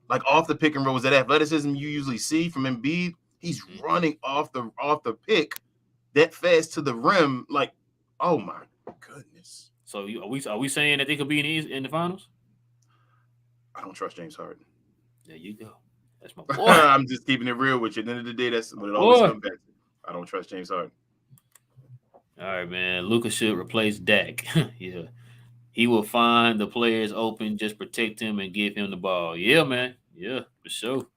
Like off the pick and rolls, that athleticism you usually see from Embiid, he's running off the pick that fast to the rim. Like, oh my goodness. So are we saying that they could be in the finals? I don't trust James Harden. There you go. That's my boy. I'm just keeping it real with you. At the end of the day, that's what it always comes back to. I don't trust James Harden. All right, man. Luka should replace Dak. Yeah. He will find the players open, just protect him and give him the ball. Yeah, man. Yeah, for sure.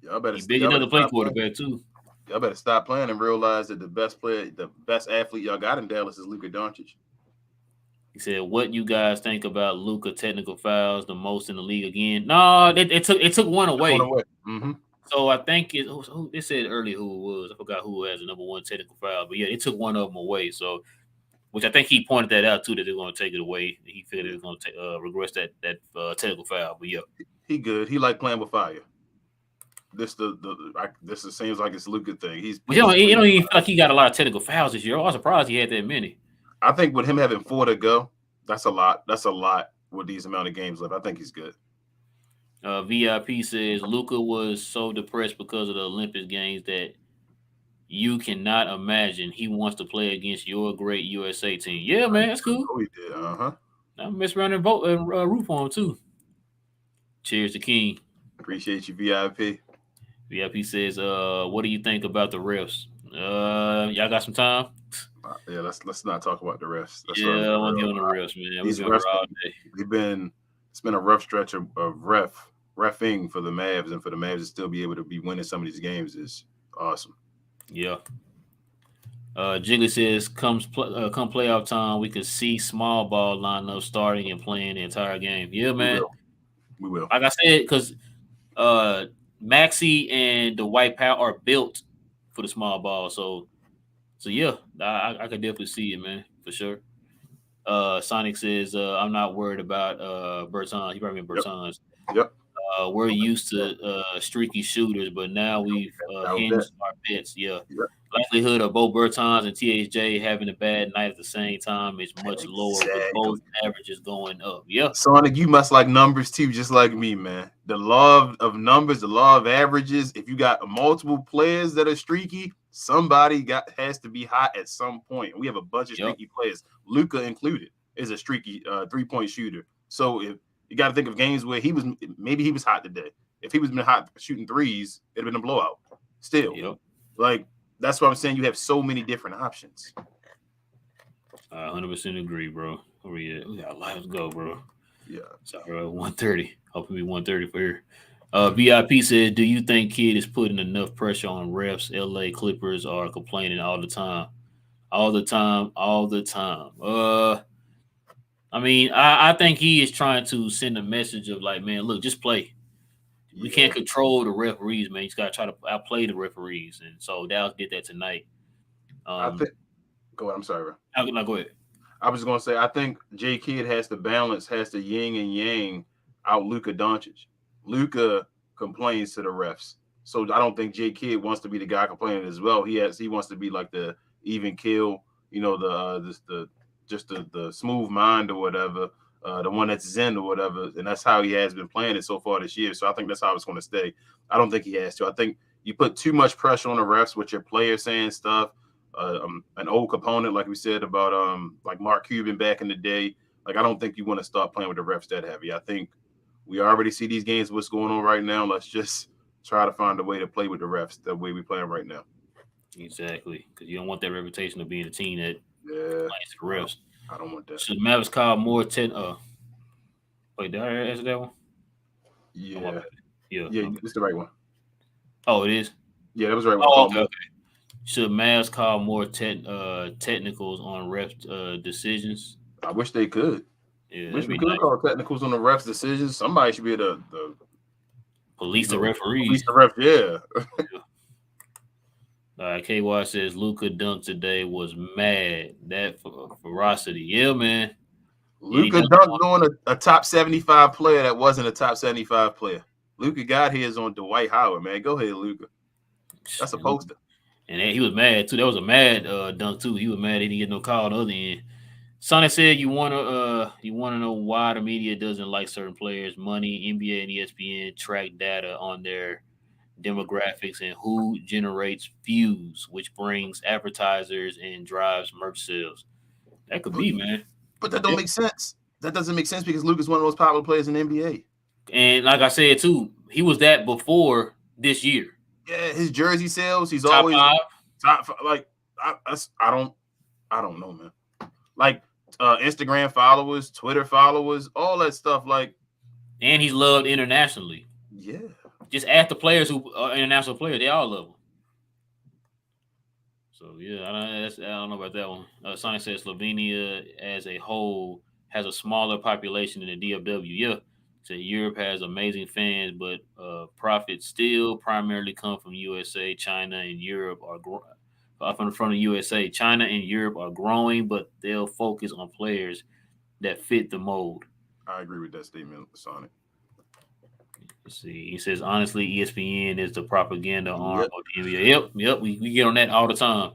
Y'all better He's big enough to play quarterback too. Y'all better stop playing and realize that the best athlete y'all got in Dallas is Luka Doncic. He said, "What you guys think about Luka technical fouls the most in the league again?" No, it took one away. Mm-hmm. So I think they said earlier who it was. I forgot who has the number one technical foul, but yeah, it took one of them away. So, which I think he pointed that out too, that they're going to take it away. He figured they're going to regress that technical foul. But yeah, he good. He like playing with fire. This seems like it's a Luka thing. But you don't even feel like he got a lot of technical fouls this year. I was surprised he had that many. I think with him having 4 to go, that's a lot. That's a lot with these amount of games left. I think he's good. VIP says Luka was so depressed because of the Olympic Games that you cannot imagine he wants to play against your great USA team. Yeah, man, that's cool. Oh, he did. I'm mess around and vote and root for him too. Cheers to King. Appreciate you, VIP. VIP says, what do you think about the refs? Y'all got some time? Yeah, let's not talk about the refs. I want to get on the refs, man. These refs all day. It's been a rough stretch of reffing for the Mavs, and for the Mavs to still be able to be winning some of these games is awesome. Yeah. Jiggly says, come playoff time, we could see small ball lineup starting and playing the entire game. Yeah, man. We will. Like I said, because Maxey and the White Powell are built for the small ball. So yeah, I could definitely see it, man, for sure. Sonic says, I'm not worried about Bertans. He probably meant Yep. Bertans. Yep. We're used to streaky shooters, but now we've That was that. hinged our bets. Yeah. Yep. Likelihood of both Bertans and THJ having a bad night at the same time is much lower, with both Exactly. averages going up. Yeah. Sonic, you must like numbers too, just like me, man. The law of numbers, the law of averages. If you got multiple players that are streaky, somebody has to be hot at some point. We have a bunch of Yep. streaky players, Luka included, is a streaky 3-point shooter. So if you got to think of games where maybe he was hot today. If he was been hot shooting threes, it'd have been a blowout. Still, Yep. like that's what I'm saying. You have so many different options. 100% agree, bro. Where we at? We got lives go, bro. Yeah. Sorry, 130. Hopefully 130 for here. VIP says, do you think Kid is putting enough pressure on refs? LA Clippers are complaining all the time. All the time. I mean, I think he is trying to send a message of like, man, look, just play. We can't control the referees, man. You just gotta try to outplay the referees. And so Dallas did that tonight. I think go ahead. I'm sorry, bro. No, go ahead. I was going to say, I think J Kidd has to yin and yang out Luka Doncic. Luka complains to the refs. So I don't think J Kidd wants to be the guy complaining as well. He wants to be like the even kill, the smooth mind or whatever, the one that's zen or whatever. And that's how he has been playing it so far this year. So I think that's how it's going to stay. I don't think he has to. I think you put too much pressure on the refs with your players saying stuff. An old component, like we said about like Mark Cuban back in the day. Like I don't think you want to start playing with the refs that heavy. I think we already see these games. What's going on right now? Let's just try to find a way to play with the refs the way we're playing right now. Exactly, because you don't want that reputation of being a team that Yeah, plays the refs. I don't want that. Should Mavericks call more wait, did I answer that one? Yeah, yeah, okay. It's the right one. Oh, it is. Yeah, that was the right one. Oh, okay. Should Mavs call more technicals on ref decisions? I wish they could. Yeah, wish we could call technicals on the refs' decisions. Somebody should be able to police the referees. Police the ref, yeah. KY says Luka dunk today was mad. That ferocity. Yeah, man. Luka dunked on a top 75 player that wasn't a top 75 player. Luka got his on Dwight Howard, man. Go ahead, Luka. That's a poster. And he was mad too. That was a mad dunk too. He was mad he didn't get no call on the other end. Sonny said you wanna know why the media doesn't like certain players. Money, NBA and ESPN track data on their demographics and who generates views, which brings advertisers and drives merch sales. That could be, man. But that don't make sense. That doesn't make sense because Luka's one of the most popular players in the NBA. And like I said too, he was that before this year. Yeah, his jersey sales, he's top always five. Top five. Like I don't know, man. Like Instagram followers, Twitter followers, all that stuff. Like, and he's loved internationally. Yeah. Just ask the players who are international players; they all love him. So yeah, I don't know about that one. Sonic says Slovenia as a whole has a smaller population than the DFW. Yeah. So Europe has amazing fans, but profits still primarily come from USA, China, and Europe are from the USA. China and Europe are growing, but they'll focus on players that fit the mold. I agree with that statement, Sonic. Let's see, he says honestly, ESPN is the propaganda arm of the NBA. Yep, we get on that all the time.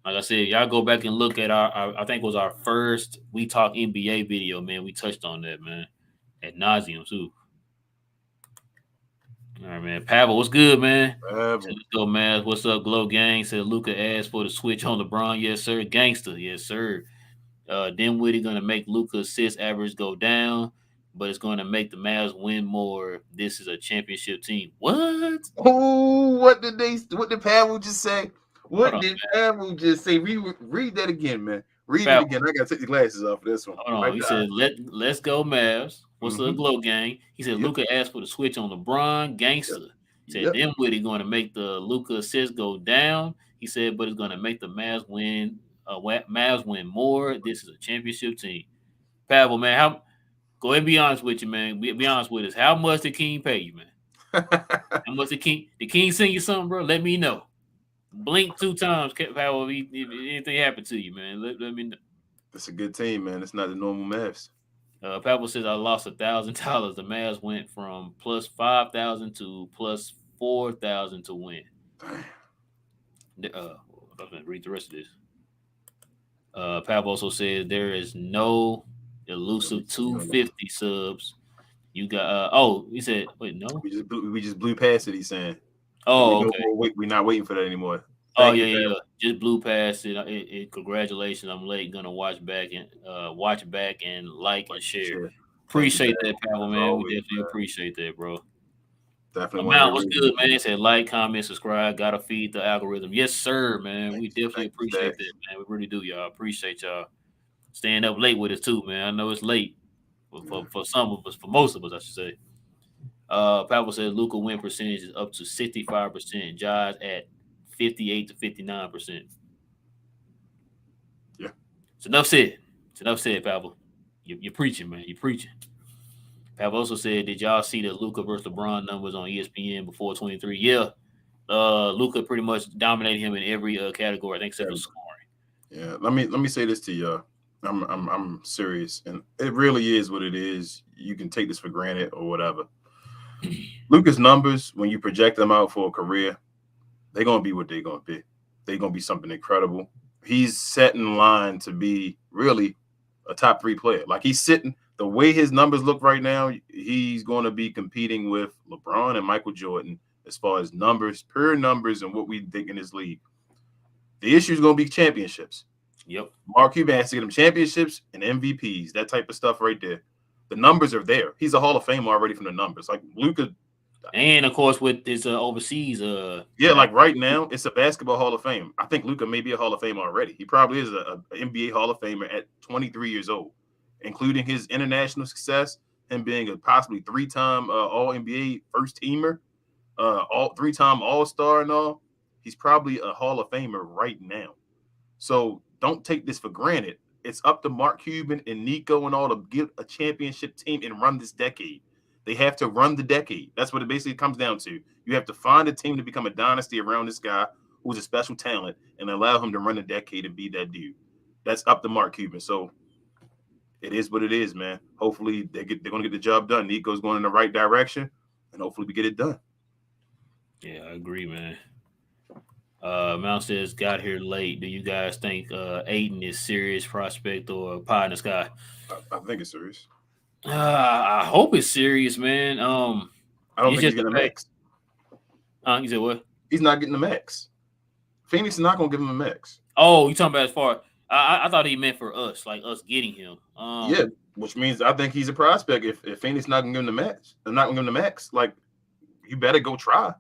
Like I said, y'all go back and look at our I think it was our first We Talk NBA video, man. We touched on that, man. Ad nauseum too. All right, man. Pavel, what's good, man? Let's go, Mavs. What's up, Glow Gang? Said Luka asked for the switch on LeBron. Yes, sir. Gangster. Yes, sir. Dinwiddie gonna make Luka's assist average go down, but it's gonna make the Mavs win more. This is a championship team. What? Oh, what did Pavel just say? What did Pavel just say? Read that again, man. Read it again. I gotta take the glasses off for this one. Hold on. He said, let's go, Mavs. What's up, Glow Gang? He said Luka asked for the switch on LeBron. Gangster. He said Dinwiddie going to make the Luka assist go down. He said, but it's going to make the Mavs win. Mavs win more. This is a championship team. Pavel, man, go ahead and be honest with you, man. Be honest with us. How much did King pay you, man? How much did King send you something, bro? Let me know. Blink 2 times, Powell. If anything happened to you, man, let me know. It's a good team, man. It's not the normal Mavs. Pebble says I lost $1,000. The Mavs went from plus 5,000 to plus 4,000 to win. Damn. I'm gonna read the rest of this. Pablo also says there is no elusive 250 subs. You got he said wait, no. We just blew past it. He's saying. Oh, okay. We're not waiting for that anymore. Thank you, yeah. Just blew past it. Congratulations. I'm late. Gonna watch back and like and share. Appreciate that, Pablo, man. We definitely appreciate that, bro. Definitely. Amount was good, man. Said like, comment, subscribe. Gotta feed the algorithm. Yes, sir, man. We definitely appreciate that, man. We really do, y'all. Appreciate y'all staying up late with us too, man. I know it's late for some of us, for most of us, I should say. Pablo said Luka win percentage is up to 65%. Josh at 58 to 59%. Yeah. It's enough said. It's enough said, Pablo. You're preaching, man. You're preaching. Pablo also said, did y'all see the Luka versus LeBron numbers on ESPN before 23? Yeah. Luka pretty much dominated him in every category, I think, except for scoring. Yeah. Let me say this to y'all. I'm serious, and it really is what it is. You can take this for granted or whatever. Luka's numbers, when you project them out for a career, they're gonna be what they're gonna be. They're gonna be something incredible. He's set in line to be really a top 3 player. Like he's sitting the way his numbers look right now, he's going to be competing with LeBron and Michael Jordan as far as numbers, pure numbers, and what we think in this league. The issue is going to be championships. Yep. Mark Cuban has to get him championships and MVPs, that type of stuff right there. The numbers are there. He's a Hall of Famer already from the numbers. Like Luka. And, of course, with his overseas. Like right now, it's a basketball Hall of Fame. I think Luka may be a Hall of Famer already. He probably is a NBA Hall of Famer at 23 years old, including his international success, him being a possibly 3-time All-NBA first-teamer, 3-time All-Star and all. He's probably a Hall of Famer right now. So don't take this for granted. It's up to Mark Cuban and Nico and all to get a championship team and run this decade. They have to run the decade. That's what it basically comes down to. You have to find a team to become a dynasty around this guy who's a special talent and allow him to run the decade and be that dude. That's up to Mark Cuban. So it is what it is, man. Hopefully they're going to get the job done. Nico's going in the right direction, and hopefully we get it done. Yeah, I agree, man. Mount says, got here late. Do you guys think Aiden is serious prospect or pie in the sky? I think it's serious. I hope it's serious, man. I don't think he's getting the max. You said what? He's not getting the max. Phoenix is not going to give him a max. Oh, you talking about as far? I thought he meant for us, like us getting him. Yeah, which means I think he's a prospect. If Phoenix not going to give him the max, they're not going to give him the max. Like, you better go try.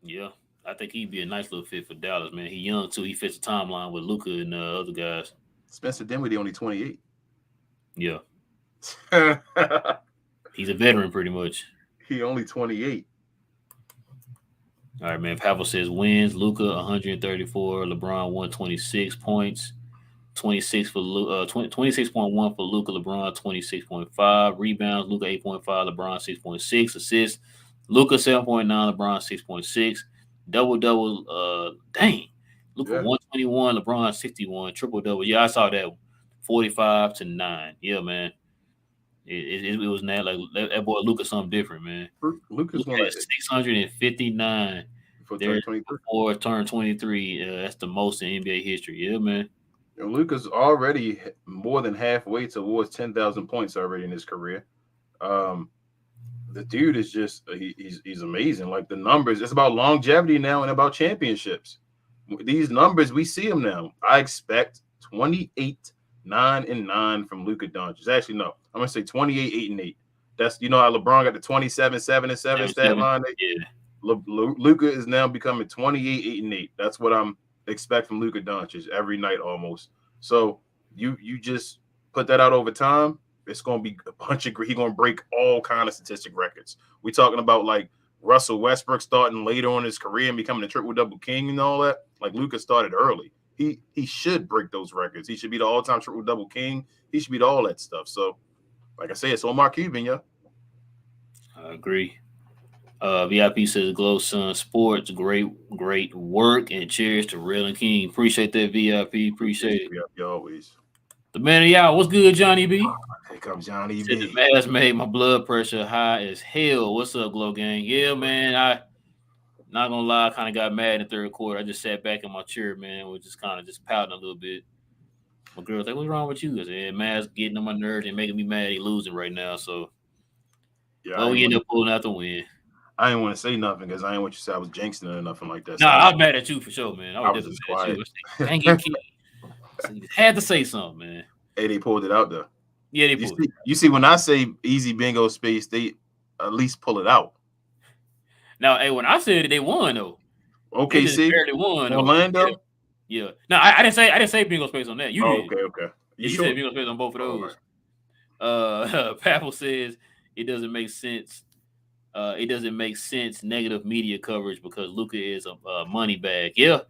Yeah, I think he'd be a nice little fit for Dallas, man. He's young too. He fits the timeline with Luka and other guys. Spencer Dinwiddie only 28. Yeah. He's a veteran pretty much. He only 28. All right, man. Pavel says wins. Luka 134. LeBron 126 points. 26 for 26.1 for Luka. LeBron 26.5 rebounds. Luka 8.5. LeBron 6.6 assists. Luka 7.9. LeBron 6.6 double. Dang. Luka 121. LeBron 61 triple double. Yeah, I saw that one. 45 to 9. Yeah, man. It was not like that boy Luka something different, man. Luka's Luka had 659 before turn 23. That's the most in NBA history. Yeah, man. And Luka's already more than halfway towards 10,000 points already in his career. The dude is just he's amazing. Like the numbers, it's about longevity now and about championships. These numbers, we see them now. I expect 28, 9-9 from Luka Doncic. Actually, no, I'm gonna say 28, 8-8. That's how LeBron got the 27, 7-7 stat line. Yeah. Luka is now becoming 28, 8-8. That's what I'm expect from Luka Doncic every night almost. So you just put that out over time. It's going to be a bunch of – he's going to break all kind of statistic records. We're talking about, like, Russell Westbrook starting later on in his career and becoming a triple-double king and all that. Like, Luka started early. He should break those records. He should be the all-time triple-double king. He should be all that stuff. So, like I said, it's on Mark Cuban, yeah. I agree. VIP says Glow Sun Sports, great work, and cheers to Real and King. Appreciate that, VIP. Appreciate it. You always. The man of y'all, what's good, Johnny B? Here comes Johnny Said the B. Mavs made my blood pressure high as hell. What's up, Glow Gang? Yeah, man. I not gonna lie, I kind of got mad in the third quarter. I just sat back in my chair, man, was just kind of just pouting a little bit. My girl's like, "What's wrong with you?" I said, "Yeah, Mavs getting on my nerves and making me mad. He losing right now." So, Yeah, well, we end up pulling out the win. I didn't want to say nothing because I didn't want you to say I was jinxing it or nothing like that. So Nah, I was mad at you for sure, man. I was I was definitely just mad at you. quiet. I said, "Dang it, King." So you had to say something, man. Hey, they pulled it out though. Yeah, they pulled. You see, when I say easy bingo space, they at least pull it out. Now, hey, when I said it, they won though. They just OKC, barely won though. Orlando. Yeah. No, I didn't say bingo space on that. You did. Okay. You sure? said bingo space on both of those. Pavel says it doesn't make sense. It doesn't make sense negative media coverage because Luka is a money bag. Yeah.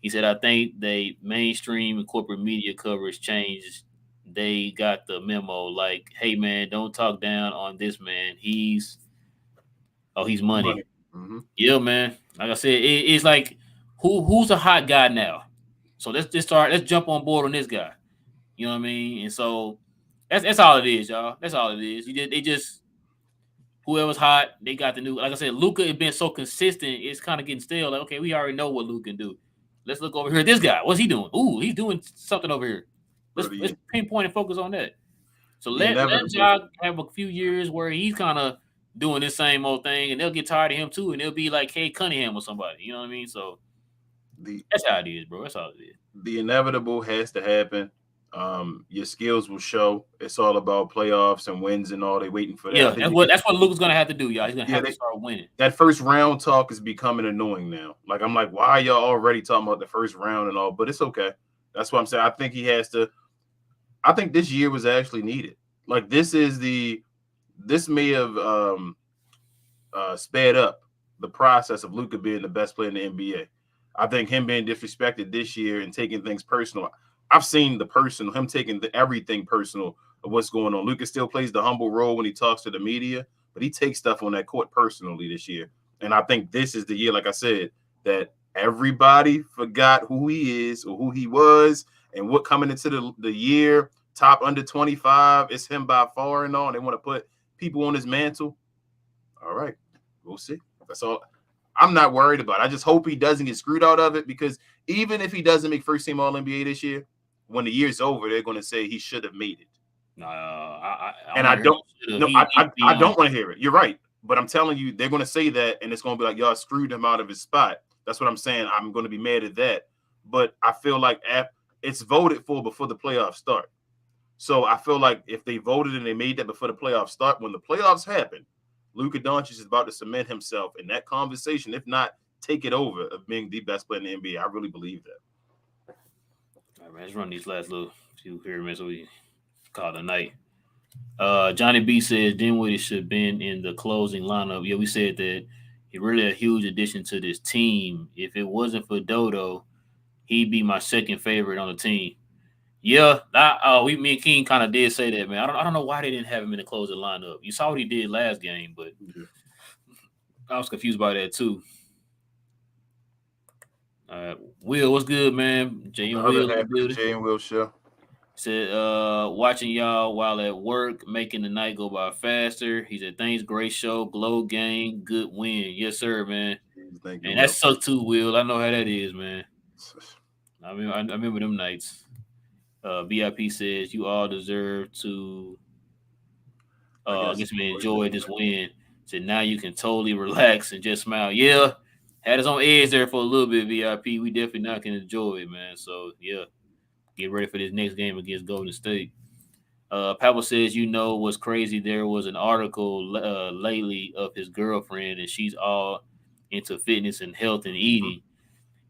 He said, I think they mainstream and corporate media coverage changed. They got the memo like, hey man, don't talk down on this man. He's money. Mm-hmm. Yeah, man. Like I said, it's like who's a hot guy now? So let's just start. Let's jump on board on this guy. You know what I mean? And so that's all it is, y'all. That's all it is. They just whoever's hot, they got the new. Like I said, Luka has been so consistent, it's kind of getting stale. Like, okay, we already know what Luka can do. Let's look over here at this guy. What's he doing? Ooh, he's doing something over here. Let's pinpoint and focus on that. So let Ja have a few years where he's kind of doing this same old thing, and they'll get tired of him too, and they'll be like Kay Cunningham or somebody. You know what I mean? So that's how it is, bro. That's all it is. The inevitable has to happen. Your skills will show. It's all about playoffs and wins and all. They waiting for that. Yeah, that's what Luka's gonna have to do, y'all. He's gonna have to start winning. That first round talk is becoming annoying now. Like I'm like, why are y'all already talking about the first round and all? But it's okay. That's what I'm saying. I think he has to. I think this year was actually needed. Like this may have sped up the process of Luka being the best player in the NBA. I think him being disrespected this year and taking things personal. I've seen him taking everything personal of what's going on. Luka still plays the humble role when he talks to the media, but he takes stuff on that court personally this year. And I think this is the year, like I said, that everybody forgot who he is or who he was and what coming into the year, top under 25, it's him by far and all. And they want to put people on his mantle. All right, we'll see. That's all. I'm not worried about it. I just hope he doesn't get screwed out of it because even if he doesn't make first team All NBA this year, when the year's over, they're going to say he should have made it. No, I don't want to hear it. You're right. But I'm telling you, they're going to say that, and it's going to be like, y'all screwed him out of his spot. That's what I'm saying. I'm going to be mad at that. But I feel like it's voted for before the playoffs start. So I feel like if they voted and they made that before the playoffs start, when the playoffs happen, Luka Doncic is about to cement himself in that conversation, if not take it over, of being the best player in the NBA. I really believe that. All right, man, let's run these last little few here, man, so we call it a night. Johnny B says Dinwiddie should have been in the closing lineup. Yeah, we said that he really a huge addition to this team. If it wasn't for Dodo, he'd be my second favorite on the team. Yeah, me and King kind of did say that, man. I don't know why they didn't have him in the closing lineup. You saw what he did last game, but I was confused by that too. Will, what's good, man? Jay and Will show. Said watching y'all while at work, making the night go by faster. He said, thanks, great show, glow gang, good win. Yes, sir, man. Thank you, and that sucked too, Will. I know how that is, man. I remember them nights. VIP says you all deserve to enjoy this win. Said now you can totally relax and just smile. Yeah, had us on edge there for a little bit, VIP. We definitely not can enjoy it, man. So yeah, get ready for this next game against Golden State. Pavel says, what's crazy? There was an article lately of his girlfriend, and she's all into fitness and health and eating.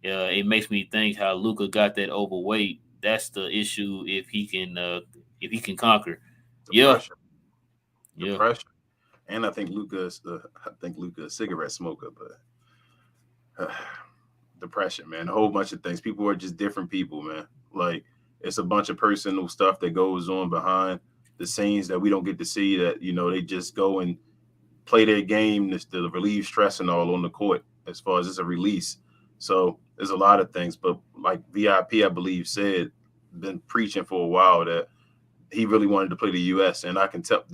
It makes me think how Luka got that overweight. That's the issue if he can conquer. Depression. And I think Luka's a cigarette smoker, but depression, man. A whole bunch of things. People are just different people, man. Like it's a bunch of personal stuff that goes on behind the scenes that we don't get to see. That they just go and play their game, to relieve stress and all on the court as far as it's a release. So there's a lot of things, but like VIP, I believe, said, been preaching for a while that he really wanted to play the U.S. And I can tell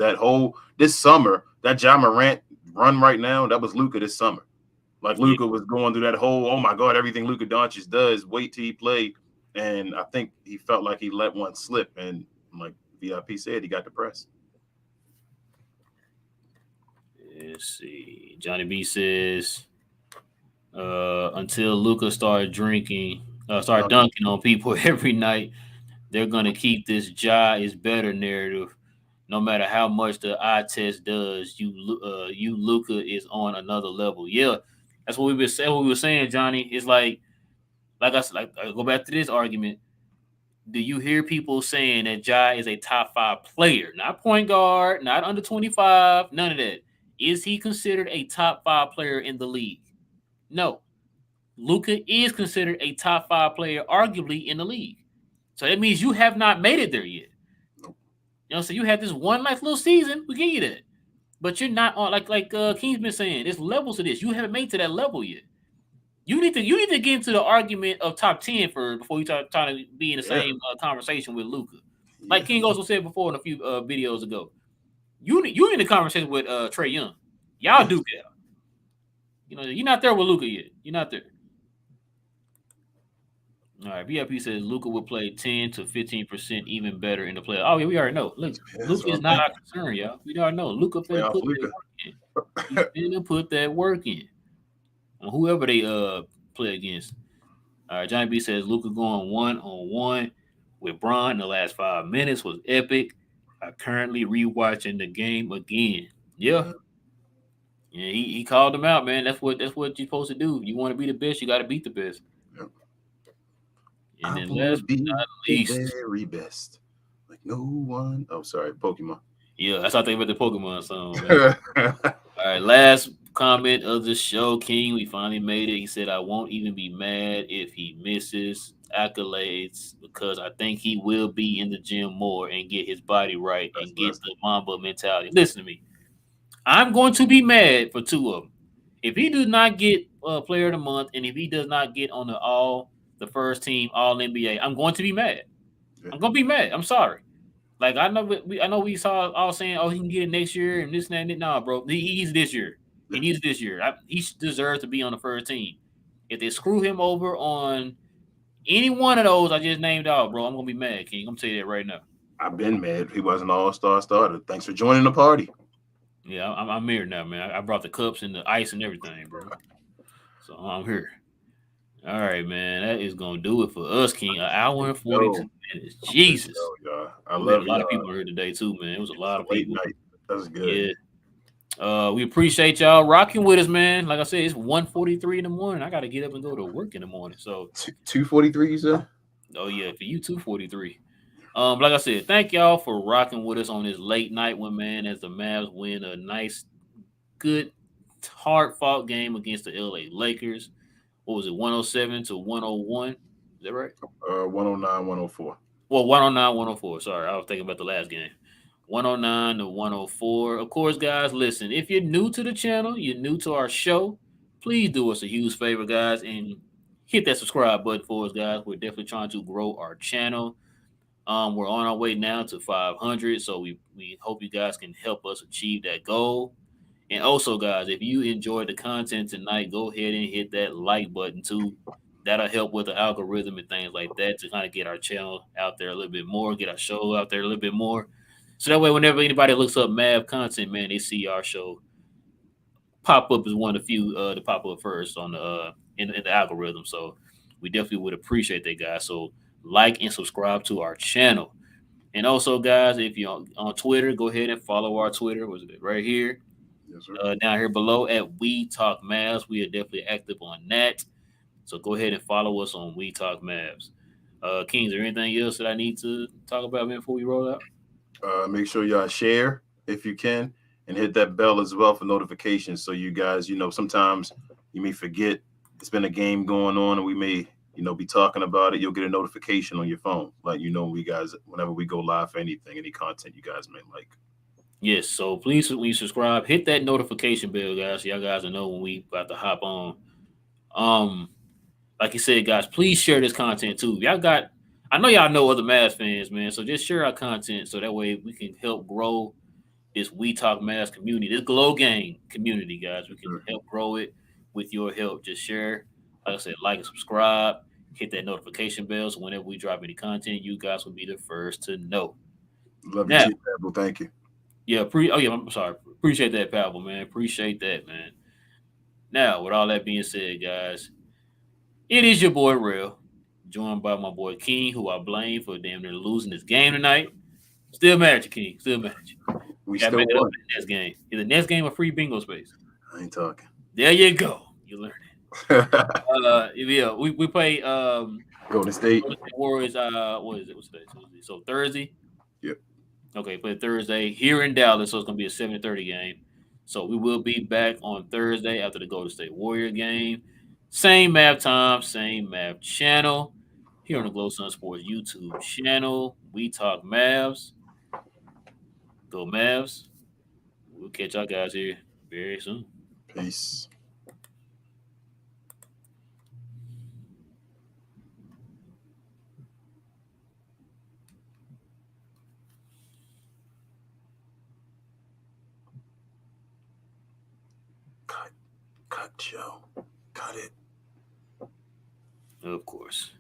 this summer, that Ja Morant run right now, that was Luka this summer. Like Luka was going through that whole, oh my God, everything Luka Doncic does, wait till he play. And I think he felt like he let one slip. And like VIP said, he got depressed. Let's see. Johnny B says, until Luka started dunking on people every night, they're gonna keep this Ja is better narrative. No matter how much the eye test does, you Luka is on another level. Yeah, that's what we were saying. What we were saying, Johnny, is like I go back to this argument. Do you hear people saying that Ja is a top 5 player, not point guard, not under 25, none of that? Is he considered a top 5 player in the league? No. Luka is considered a top 5 player, arguably in the league. So that means you have not made it there yet. You know, so you had this one nice little season. We give you that, but you're not on like King's been saying. There's levels to this. You haven't made to that level yet. You need to get into the argument of top 10 before you start trying to be in the same conversation with Luka. Like King also said before in a few videos ago, you in the conversation with Trae Young. Y'all do that. You know, you're not there with Luka yet. You're not there. All right, VIP says Luka will play 10 to 15% even better in the playoffs. Oh, yeah, we already know. Look, Luka is not our concern, y'all. We already know. Luka finna put that work in. He's finna put that work in. On whoever they play against. All right, Johnny B says Luka going 1-on-1 with Bron in the last 5 minutes was epic. I'm currently rewatching the game again. Yeah. Yeah, he called him out, man. That's what you're supposed to do. You want to be the best, you got to beat the best. Yep. And then last but not least, the very best. Like no one. Oh, sorry, Pokemon. Yeah, that's how I think about the Pokemon song. All right, last comment of the show, King. We finally made it. He said, "I won't even be mad if he misses accolades because I think he will be in the gym more and get his body right and get the Mamba mentality." Listen to me. I'm going to be mad for 2 of them. If he does not get Player of the Month and if he does not get on the first team All NBA, I'm going to be mad. I'm going to be mad. I'm sorry. Like I know we saw all saying, "Oh, he can get it next year and this and that." Nah, bro, he's this year. He needs this year. He deserves to be on the first team. If they screw him over on any one of those I just named out, bro, I'm gonna be mad, King. I'm gonna tell you that right now. I've been mad. He wasn't an all-star starter. Thanks for joining the party. Yeah, I'm here now, man. I brought the cups and the ice and everything, bro. So I'm here. All right, man. That is gonna do it for us, King. An hour and 42 minutes. Jesus. I love a lot of people here today too, man. It was a lot of people. Night. That was good. Yeah. We appreciate y'all rocking with us, man. Like I said, it's 1:43 in the morning. I gotta get up and go to work in the morning. So 2:43, you said? Oh yeah, for you 2:43. Like I said, thank y'all for rocking with us on this late night one, man, as the Mavs win a nice, good, hard-fought game against the LA Lakers. What was it, 107 to 101? Is that right? 109, 104. Well, 109, 104. Sorry, I was thinking about the last game. 109 to 104. Of course, guys, listen, if you're new to the channel, you're new to our show, please do us a huge favor, guys, and hit that subscribe button for us, guys. We're definitely trying to grow our channel. We're on our way now to 500, so we hope you guys can help us achieve that goal. And also, guys, if you enjoyed the content tonight, go ahead and hit that like button too. That'll help with the algorithm and things like that to kind of get our channel out there a little bit more, get our show out there a little bit more. So that way, whenever anybody looks up Mav content, man, they see our show pop up as one of the few to pop up first on the in the algorithm. So we definitely would appreciate that, guys. So like and subscribe to our channel. And also, guys, if you're on Twitter, go ahead and follow our Twitter. Was it right here? Yes, sir. Down here below at We Talk Mavs. We are definitely active on that. So go ahead and follow us on We Talk Mavs. King, is there anything else that I need to talk about before we roll out? Make sure y'all share if you can and hit that bell as well for notifications. So you guys, sometimes you may forget it's been a game going on and we may, be talking about it. You'll get a notification on your phone. Like, we guys, whenever we go live for anything, any content you guys may like. Yes, so please, when you subscribe, hit that notification bell, guys. So y'all guys will know when we about to hop on. Um, like you said, guys, please share this content too. Y'all got, I know y'all know other Mavs fans, man. So just share our content so that way we can help grow this We Talk Mavs community, this Glow Gang community, guys. We can help grow it with your help. Just share, like I said, like and subscribe, hit that notification bell so whenever we drop any content, you guys will be the first to know. Love you, Now, Chief Pablo. Thank you. yeah, I'm sorry. Appreciate that, Pablo, man. Appreciate that, man. Now, with all that being said, guys, it is your boy Real, joined by my boy King, who I blame for damn near losing this game tonight. Still mad at you, King. Still mad at you. We Gotta still make it up won. in the next game. In the next game, a free bingo space. I ain't talking. There you go. You learned it. Yeah, we play Golden State. Golden State Warriors. What is it? What's today? Tuesday. So Thursday. Yep. Okay, play Thursday here in Dallas. So it's gonna be a 7:30 game. So we will be back on Thursday after the Golden State Warrior game. Same map time, same map channel. Here on the Glow Sun Sports YouTube channel. We talk Mavs. Go Mavs. We'll catch y'all guys here very soon. Peace. Cut, Joe. Cut it. Of course.